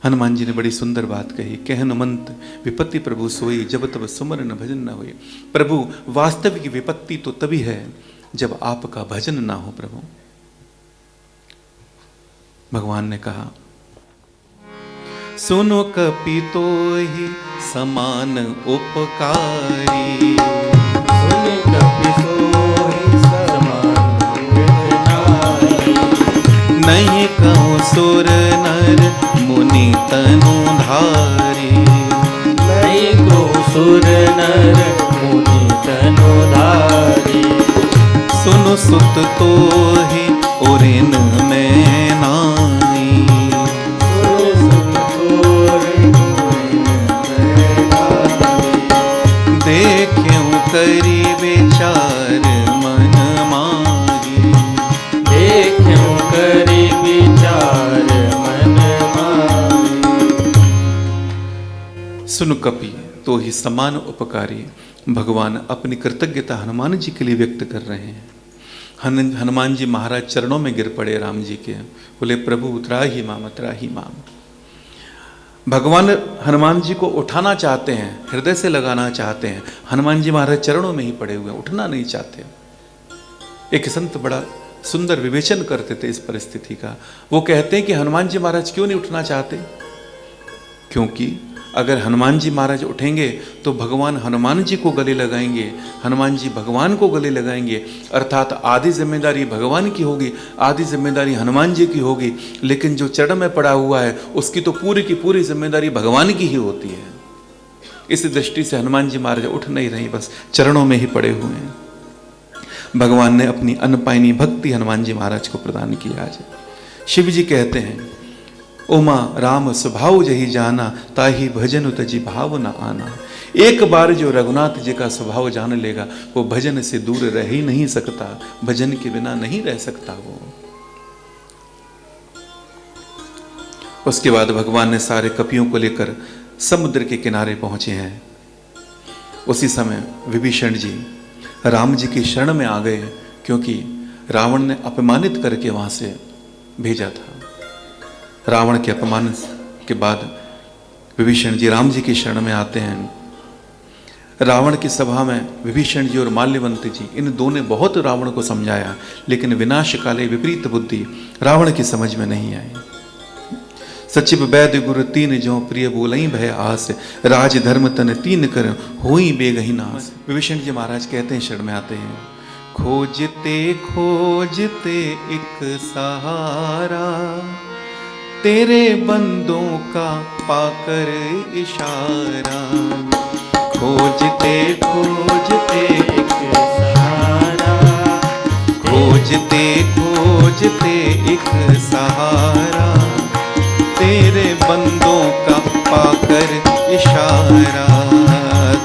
हनुमान जी ने बड़ी सुंदर बात कही, कहन मंत विपत्ति प्रभु सोई, जब तब सुमरन भजन न होई। प्रभु वास्तविक विपत्ति तो तभी है जब आपका भजन ना हो। प्रभु भगवान ने कहा, सुनो कपि तो ही समान उपकारी, सुनि कपि सोहि समान उपकारी। नहीं कहूँ सुर नर मुनि तनु धारी, नहीं को सुर नर मुनि तनु धारी। सुनो सुत तो ही उरिन में नाई, देख्यूं करी विचार मन मारी, देख्यूं करी विचार मन मारी। सुन कपि तो ही समान उपकारी। भगवान अपनी कृतज्ञता हनुमान जी के लिए व्यक्त कर रहे हैं। हनुमान जी महाराज चरणों में गिर पड़े राम जी के, बोले प्रभु त्राहि माम, त्राहि माम। भगवान हनुमान जी को उठाना चाहते हैं, हृदय से लगाना चाहते हैं। हनुमान जी महाराज चरणों में ही पड़े हुए हैं, उठना नहीं चाहते। एक संत बड़ा सुंदर विवेचन करते थे इस परिस्थिति का। वो कहते हैं कि हनुमान जी महाराज क्यों नहीं उठना चाहते? क्योंकि अगर हनुमान जी महाराज उठेंगे तो भगवान हनुमान जी को गले लगाएंगे, हनुमान जी भगवान को गले लगाएंगे, अर्थात आधी जिम्मेदारी भगवान की होगी, आधी जिम्मेदारी हनुमान जी की होगी। लेकिन जो चरण में पड़ा हुआ है उसकी तो पूरी की पूरी जिम्मेदारी भगवान की ही होती है। इस दृष्टि से हनुमान जी महाराज उठ नहीं रही, बस चरणों में ही पड़े हुए हैं। भगवान ने अपनी अनपायनी भक्ति हनुमान जी महाराज को प्रदान की। आज शिव जी कहते हैं, उमा राम स्वभाव जही जाना, ताही भजन तजी भाव न आना। एक बार जो रघुनाथ जी का स्वभाव जान लेगा वो भजन से दूर रह ही नहीं सकता, भजन के बिना नहीं रह सकता वो। उसके बाद भगवान ने सारे कपियों को लेकर समुद्र के किनारे पहुंचे हैं। उसी समय विभीषण जी राम जी की शरण में आ गए, क्योंकि रावण ने अपमानित करके वहां से भेजा था। रावण के अपमान के बाद विभीषण जी राम जी की शरण में आते हैं। रावण की सभा में विभीषण जी और माल्यवंत जी, इन दो ने बहुत रावण को समझाया, लेकिन विनाश काले विपरीत बुद्धि रावण की समझ में नहीं आई। सचिव वैद्य गुरु तीन जो प्रिय बोलई भय आस, राज धर्म तन तीन कर होई बेगही नास। विभीषण जी महाराज कहते हैं, शरण में आते हैं, खोजते खोजते एक सहारा, तेरे बंदों का पाकर इशारा। खोजते खोजते एक सहारा, खोजते खोजते एक सहारा, तेरे बंदों का पाकर इशारा।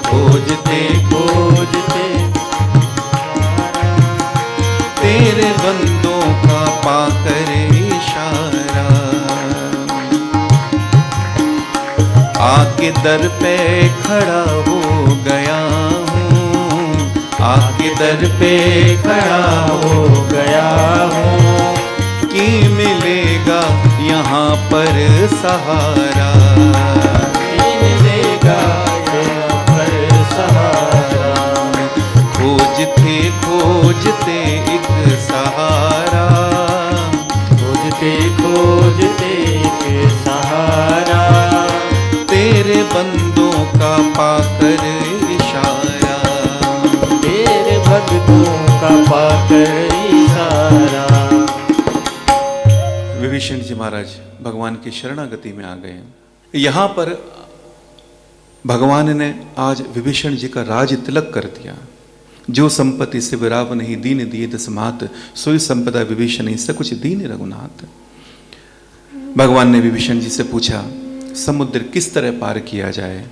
खोजते खोजते तेरे बंदों का पाकर इशारा। आके दर पे खड़ा हो गया हूँ, आके दर पे खड़ा हो गया हूँ, कि मिलेगा यहाँ पर सहारा, कि मिलेगा यहाँ पर सहारा। खोजते खोजते एक सहारा, खोजते खोजते एक सहारा, तेरे बंदों का पाकर इशारा, तेरे भक्तों का पाकर इशारा। विभीषण जी महाराज भगवान की शरणागति में आ गए। यहां पर भगवान ने आज विभीषण जी का राज तिलक कर दिया। जो संपत्ति से विराव नहीं दीन दिए दस मात, सोई संपदा विभीषण से कुछ दीन रघुनाथ। भगवान ने विभीषण जी से पूछा, समुद्र किस तरह पार किया जाए?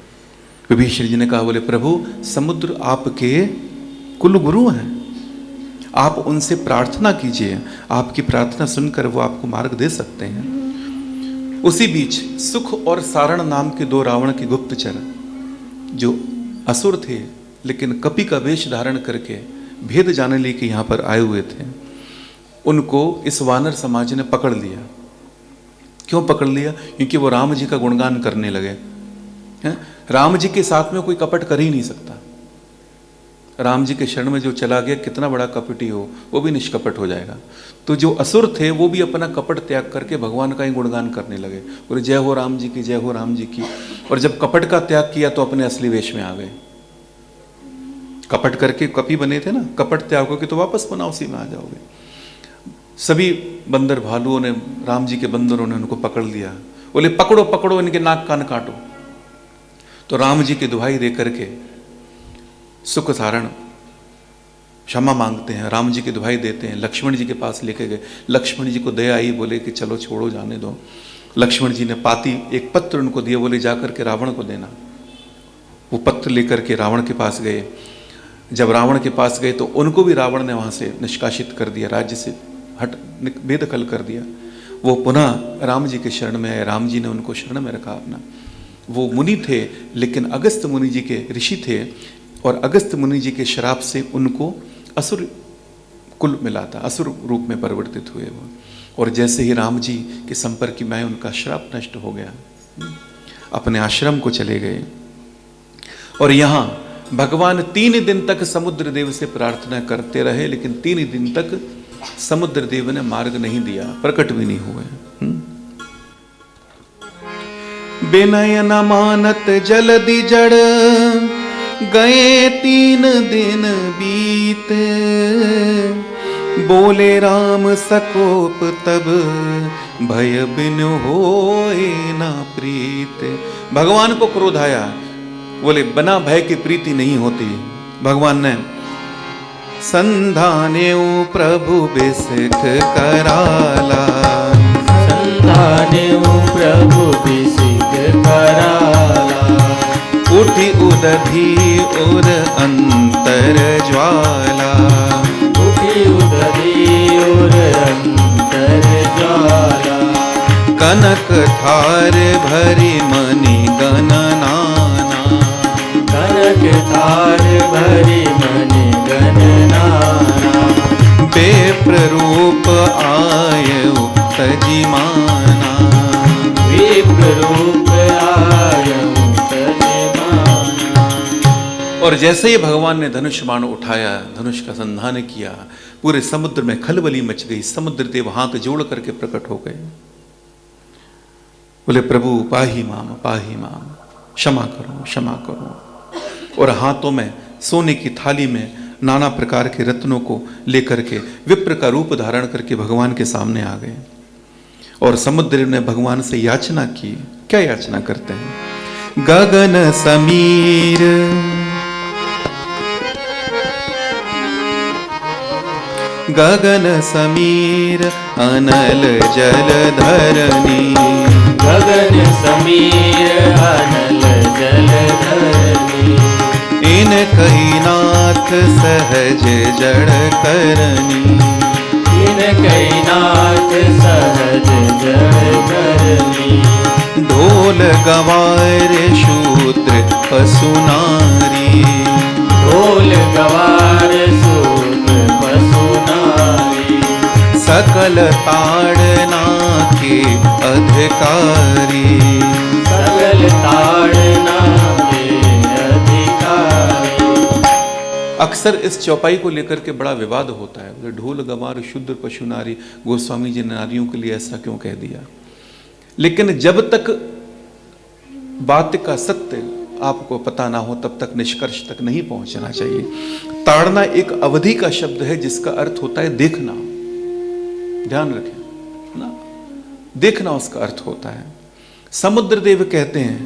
विभीषण जी ने कहा, बोले प्रभु, समुद्र आपके कुल गुरु हैं, आप उनसे प्रार्थना कीजिए, आपकी प्रार्थना सुनकर वो आपको मार्ग दे सकते हैं। उसी बीच सुख और सारण नाम के दो रावण के गुप्तचर, जो असुर थे लेकिन कपि का वेश धारण करके भेद जानने लेके यहाँ पर आए हुए थे, उनको इस वानर समाज ने पकड़ लिया। क्यों पकड़ लिया? क्योंकि वो राम जी का गुणगान करने लगे हैं। राम जी के साथ में कोई कपट कर ही नहीं सकता। राम जी के शरण में जो चला गया, कितना बड़ा कपटी हो, वो भी निष्कपट हो जाएगा। तो जो असुर थे वो भी अपना कपट त्याग करके भगवान का ही गुणगान करने लगे, बोले जय हो राम जी की, जय हो राम जी की। और जब कपट का त्याग किया तो अपने असली वेश में आ गए। कपट करके कपि बने थे ना, कपट त्याग करके तो वापस बना उसी में आ जाओगे। सभी बंदर भालुओं ने, राम जी के बंदरों ने उनको पकड़ लिया, बोले पकड़ो पकड़ो, इनके नाक कान काटो। तो राम जी की दुहाई दे करके सुख सारण क्षमा मांगते हैं, राम जी की दुहाई देते हैं, लक्ष्मण जी के पास लेके गए। लक्ष्मण जी को दया आई, बोले कि चलो छोड़ो, जाने दो। लक्ष्मण जी ने पाती एक पत्र उनको दिए, बोले जाकर के रावण को देना। वो पत्र लेकर के रावण के पास गए। जब रावण के पास गए तो उनको भी रावण ने वहां से निष्कासित कर दिया, राज्य से बेदखल कर दिया। वो पुनः राम जी के शरण में आए, राम जी ने उनको शरण में रखा अपना। वो मुनि थे लेकिन अगस्त मुनि जी के ऋषि थे, और अगस्त मुनि जी के श्राप से उनको असुर कुल मिला था, असुर रूप में परिवर्तित हुए वो। और जैसे ही राम जी के संपर्क में आए, उनका श्राप नष्ट हो गया, अपने आश्रम को चले गए। और यहाँ भगवान 3 दिन तक समुद्र देव से प्रार्थना करते रहे, लेकिन 3 दिन तक समुद्र देव ने मार्ग नहीं दिया, प्रकट भी नहीं हुए। बिनय न मानत जलदि जड़, गए 3 दिन बीत, बोले राम सकोप तब, भय बिन होए ना प्रीत। भगवान को क्रोध आया, बोले बना भय की प्रीति नहीं होती। भगवान ने संधान्यो प्रभु बिसिख कराला, संधान्यो प्रभु बिसिख कराला, उठी उदधि उर अंतर ज्वाला, उठी उदधि उर अंतर ज्वाला, कनक थार भरी मणि गणनाना, कनक थार भरी मणि गणनाना, विप्र रूप आयु तजिमाना, विप्र रूप आयु तजिमाना। और जैसे ही भगवान ने धनुष बाण उठाया, धनुष का संधान किया, पूरे समुद्र में खलबली मच गई। समुद्र देव हाथ जोड़ करके प्रकट हो गए, बोले प्रभु पाही माम, पाही माम, क्षमा करो, क्षमा करो। और हाथों में सोने की थाली में नाना प्रकार के रत्नों को लेकर के विप्र का रूप धारण करके भगवान के सामने आ गए। और समुद्र ने भगवान से याचना की। क्या याचना करते हैं? गगन समीर गगन समीर अनल जल धरनी, गगन समीर अनल जल धरनी, इन कही नाथ सहज जड़ करनी, इन कही नाथ सहज जड़ करनी। ढोल गवार शूद्र पशु नारी, ढोल गवार शूद्र पशु नारी, सकल ताड़ना के अधिकारी, सकल ताड़ना के अधिकारी। अक्सर इस चौपाई को लेकर के बड़ा विवाद होता है। बोले ढोल गवार शूद्र पशु नारी, गोस्वामी जी ने नारियों के लिए ऐसा क्यों कह दिया? लेकिन जब तक बात का सत्य आपको पता ना हो तब तक निष्कर्ष तक नहीं पहुंचना चाहिए। ताड़ना एक अवधि का शब्द है जिसका अर्थ होता है देखना। ध्यान रखें ना, देखना उसका अर्थ होता है। समुद्र देव कहते हैं,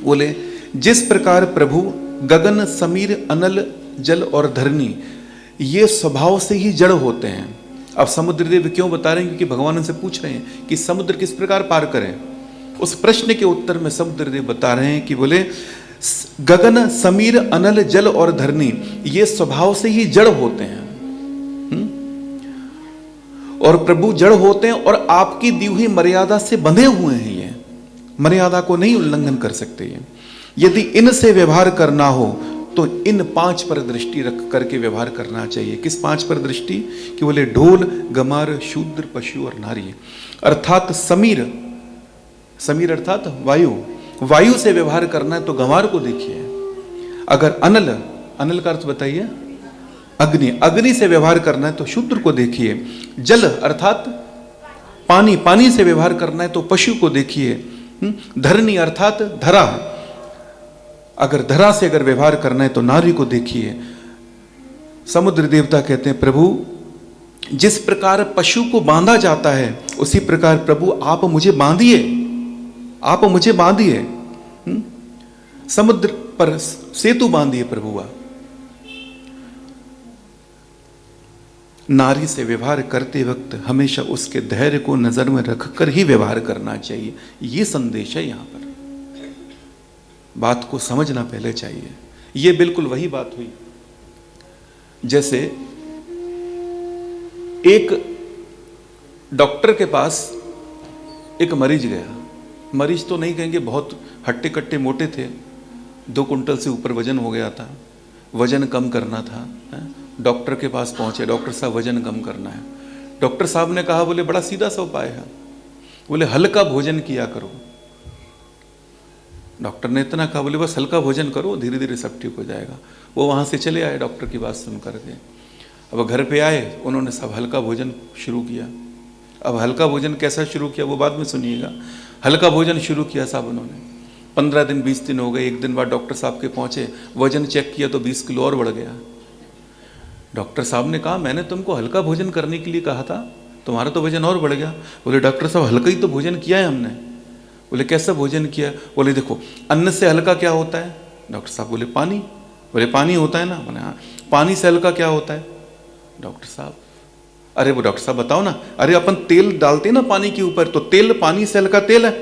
बोले जिस प्रकार प्रभु गगन समीर अनल जल और धरनी ये स्वभाव से ही जड़ होते हैं। अब समुद्र देव क्यों बता रहे हैं? क्योंकि भगवान उनसे पूछ रहे हैं कि समुद्र किस प्रकार पार करें। उस प्रश्न के उत्तर में समुद्र देव बता रहे हैं कि बोले गगन समीर अनल जल और धरनी ये स्वभाव से ही जड़ होते हैं। और प्रभु जड़ होते हैं और आपकी दी हुई मर्यादा से बंधे हुए हैं। ये मर्यादा को नहीं उल्लंघन कर सकते। ये यदि इनसे व्यवहार करना हो तो इन 5 पर दृष्टि रख करके व्यवहार करना चाहिए। किस 5 पर दृष्टि? कि बोले ढोल गमार शूद्र पशु और नारी, अर्थात समीर, समीर अर्थात वायु, वायु से व्यवहार करना है तो गंवार को देखिए। अगर अनल, अनल का अर्थ बताइए, अग्नि, अग्नि से व्यवहार करना है तो शूद्र को देखिए। जल अर्थात पानी, पानी से व्यवहार करना है तो पशु को देखिए। धरनी अर्थात धरा, अगर धरा से अगर व्यवहार करना है तो नारी को देखिए। समुद्र देवता कहते हैं प्रभु जिस प्रकार पशु को बांधा जाता है उसी प्रकार प्रभु आप मुझे बांधिए, आप मुझे बांधिए। समुद्र पर सेतु बांधिए प्रभु आप। नारी से व्यवहार करते वक्त हमेशा उसके धैर्य को नजर में रखकर ही व्यवहार करना चाहिए। ये संदेश है यहां पर। बात को समझना पहले चाहिए। ये बिल्कुल वही बात हुई जैसे एक डॉक्टर के पास एक मरीज गया। मरीज तो नहीं कहेंगे, बहुत हट्टे कट्टे मोटे थे, 2 कुंटल से ऊपर वजन हो गया था, वजन कम करना था। डॉक्टर के पास पहुंचे, डॉक्टर साहब वजन कम करना है। डॉक्टर साहब ने कहा, बोले बड़ा सीधा सा उपाय है, बोले हल्का भोजन किया करो। डॉक्टर ने इतना कहा, बोले बस हल्का भोजन करो, धीरे धीरे सब ठीक हो जाएगा। वो वहाँ से चले आए डॉक्टर की बात सुन करके। अब घर पे आए, उन्होंने सब हल्का भोजन शुरू किया। अब हल्का भोजन कैसा शुरू किया वो बाद में सुनिएगा। हल्का भोजन शुरू किया साहब उन्होंने। 15 दिन 20 दिन हो गए। एक दिन बाद डॉक्टर साहब के पहुँचे, वजन चेक किया तो 20 किलो और बढ़ गया। डॉक्टर साहब ने कहा, मैंने तुमको हल्का भोजन करने के लिए कहा था, तुम्हारा तो वजन और बढ़ गया। बोले डॉक्टर साहब हल्का ही तो भोजन किया है हमने। बोले कैसा भोजन किया? बोले देखो अन्न से हल्का क्या होता है? डॉक्टर साहब बोले पानी। बोले पानी होता है ना? बोले हाँ। पानी से हल्का क्या होता है? डॉक्टर साहब, अरे वो डॉक्टर साहब बताओ ना। अरे अपन तेल डालते हैं ना पानी के ऊपर, तो तेल पानी से हल्का तेल है,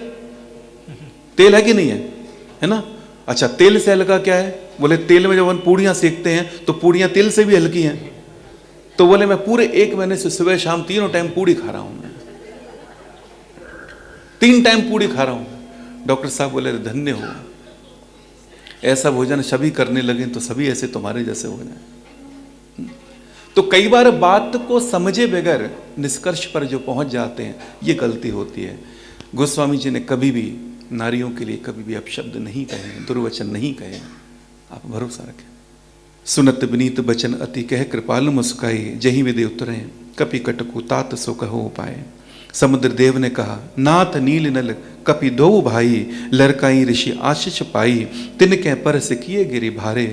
तेल है कि नहीं है? है ना? अच्छा तेल से हल्का क्या है? बोले तेल में जब अपन पूड़ियाँ सेकते हैं तो पूड़ियाँ तेल से भी हल्की हैं। तो बोले मैं पूरे 1 महीने से सुबह शाम तीनों टाइम पूड़ी खा रहा हूँ मैं। 3 टाइम पूड़ी खा रहा हूं। डॉक्टर साहब बोले धन्य हो, ऐसा भोजन सभी करने लगे तो सभी ऐसे तुम्हारे जैसे हो जाए। तो कई बार बात को समझे बगैर निष्कर्ष पर जो पहुंच जाते हैं, ये गलती होती है। गोस्वामी जी ने कभी भी नारियों के लिए कभी भी अपशब्द नहीं कहे, दुर्वचन नहीं कहे, आप भरोसा रखें। सुनत विनीत बचन अति कह कृपाल मुस्काई, जही विदे उतरे कपि कटकु तात सो कहो पाए। समुद्र देव ने कहा नाथ नील नल कपि दो भाई, लड़काई ऋषि आशीष पाई, तिनके पर से किए गिरि भारे,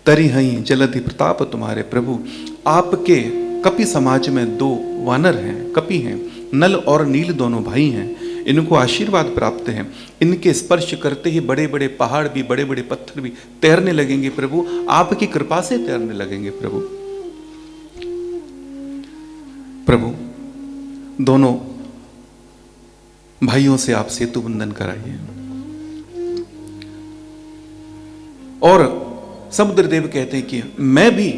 तरी हई जलधि प्रताप तुम्हारे। प्रभु आपके कपि समाज में 2 वानर हैं, कपि हैं, नल और नील दोनों भाई हैं, इनको आशीर्वाद प्राप्त है। इनके स्पर्श करते ही बड़े बड़े पहाड़ भी, बड़े बड़े पत्थर भी तैरने लगेंगे प्रभु, आपकी कृपा से तैरने लगेंगे प्रभु। प्रभु दोनों भाइयों से आप सेतु बंधन कराइए। और समुद्र देव कहते हैं कि मैं भी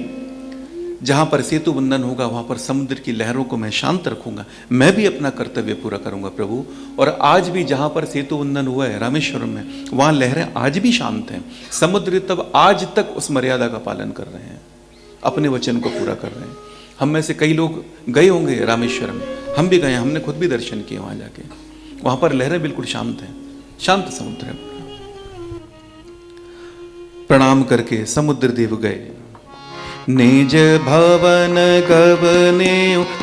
जहां पर सेतु बंधन होगा वहां पर समुद्र की लहरों को मैं शांत रखूंगा, मैं भी अपना कर्तव्य पूरा करूंगा प्रभु। और आज भी जहां पर सेतु बंधन हुआ है रामेश्वरम में, वहां लहरें आज भी शांत हैं। समुद्र तब आज तक उस मर्यादा का पालन कर रहे हैं, अपने वचन को पूरा कर रहे हैं। हम में से कई लोग गए होंगे रामेश्वरम, हम भी गए, हमने खुद भी दर्शन किए वहां जाके। वहां पर लहरें बिल्कुल शांत हैं, शांत समुद्र है। प्रणाम करके समुद्र देव गए। निज भवन गवने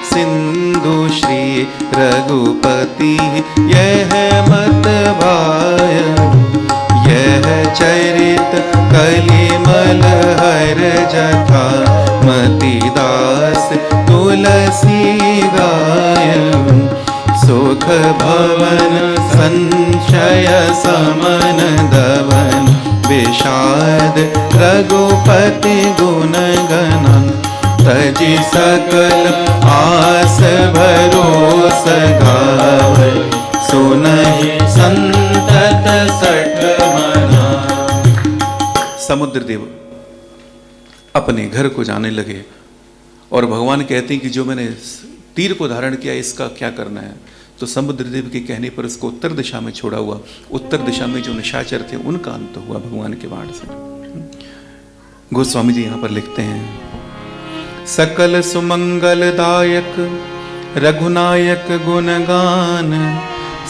सिंधु श्री रघुपति, यह मत भाय यह चरित कलिमल हर जथा, मति दास तुलसी गाय। सुख भवन संशय समन दवन, विषाद रघुपति गुण गणन। तजि सकल आस भरोस गावै, सुनहि संतत सठ मना। समुद्र देव अपने घर को जाने लगे और भगवान कहते हैं कि जो मैंने तीर को धारण किया इसका क्या करना है। तो समुद्र देव के कहने पर उसको उत्तर दिशा में छोड़ा हुआ। उत्तर दिशा में जो निशाचर थे उनका अंत हुआ भगवान के बाण से। गोस्वामी जी यहां पर लिखते हैं सकल सुमंगलदायक रघुनायक गुणगान,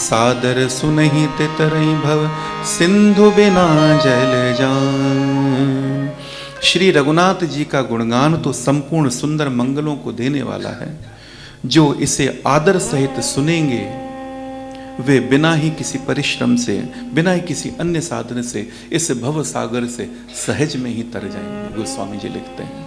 सादर सुनहि तितरई भव सिंधु बिना जल जान। श्री रघुनाथ जी का गुणगान तो संपूर्ण सुंदर मंगलों को देने वाला है। जो इसे आदर सहित सुनेंगे वे बिना ही किसी परिश्रम से, बिना ही किसी अन्य साधन से इस भव सागर से सहज में ही तर जाएंगे। गोस्वामी जी लिखते हैं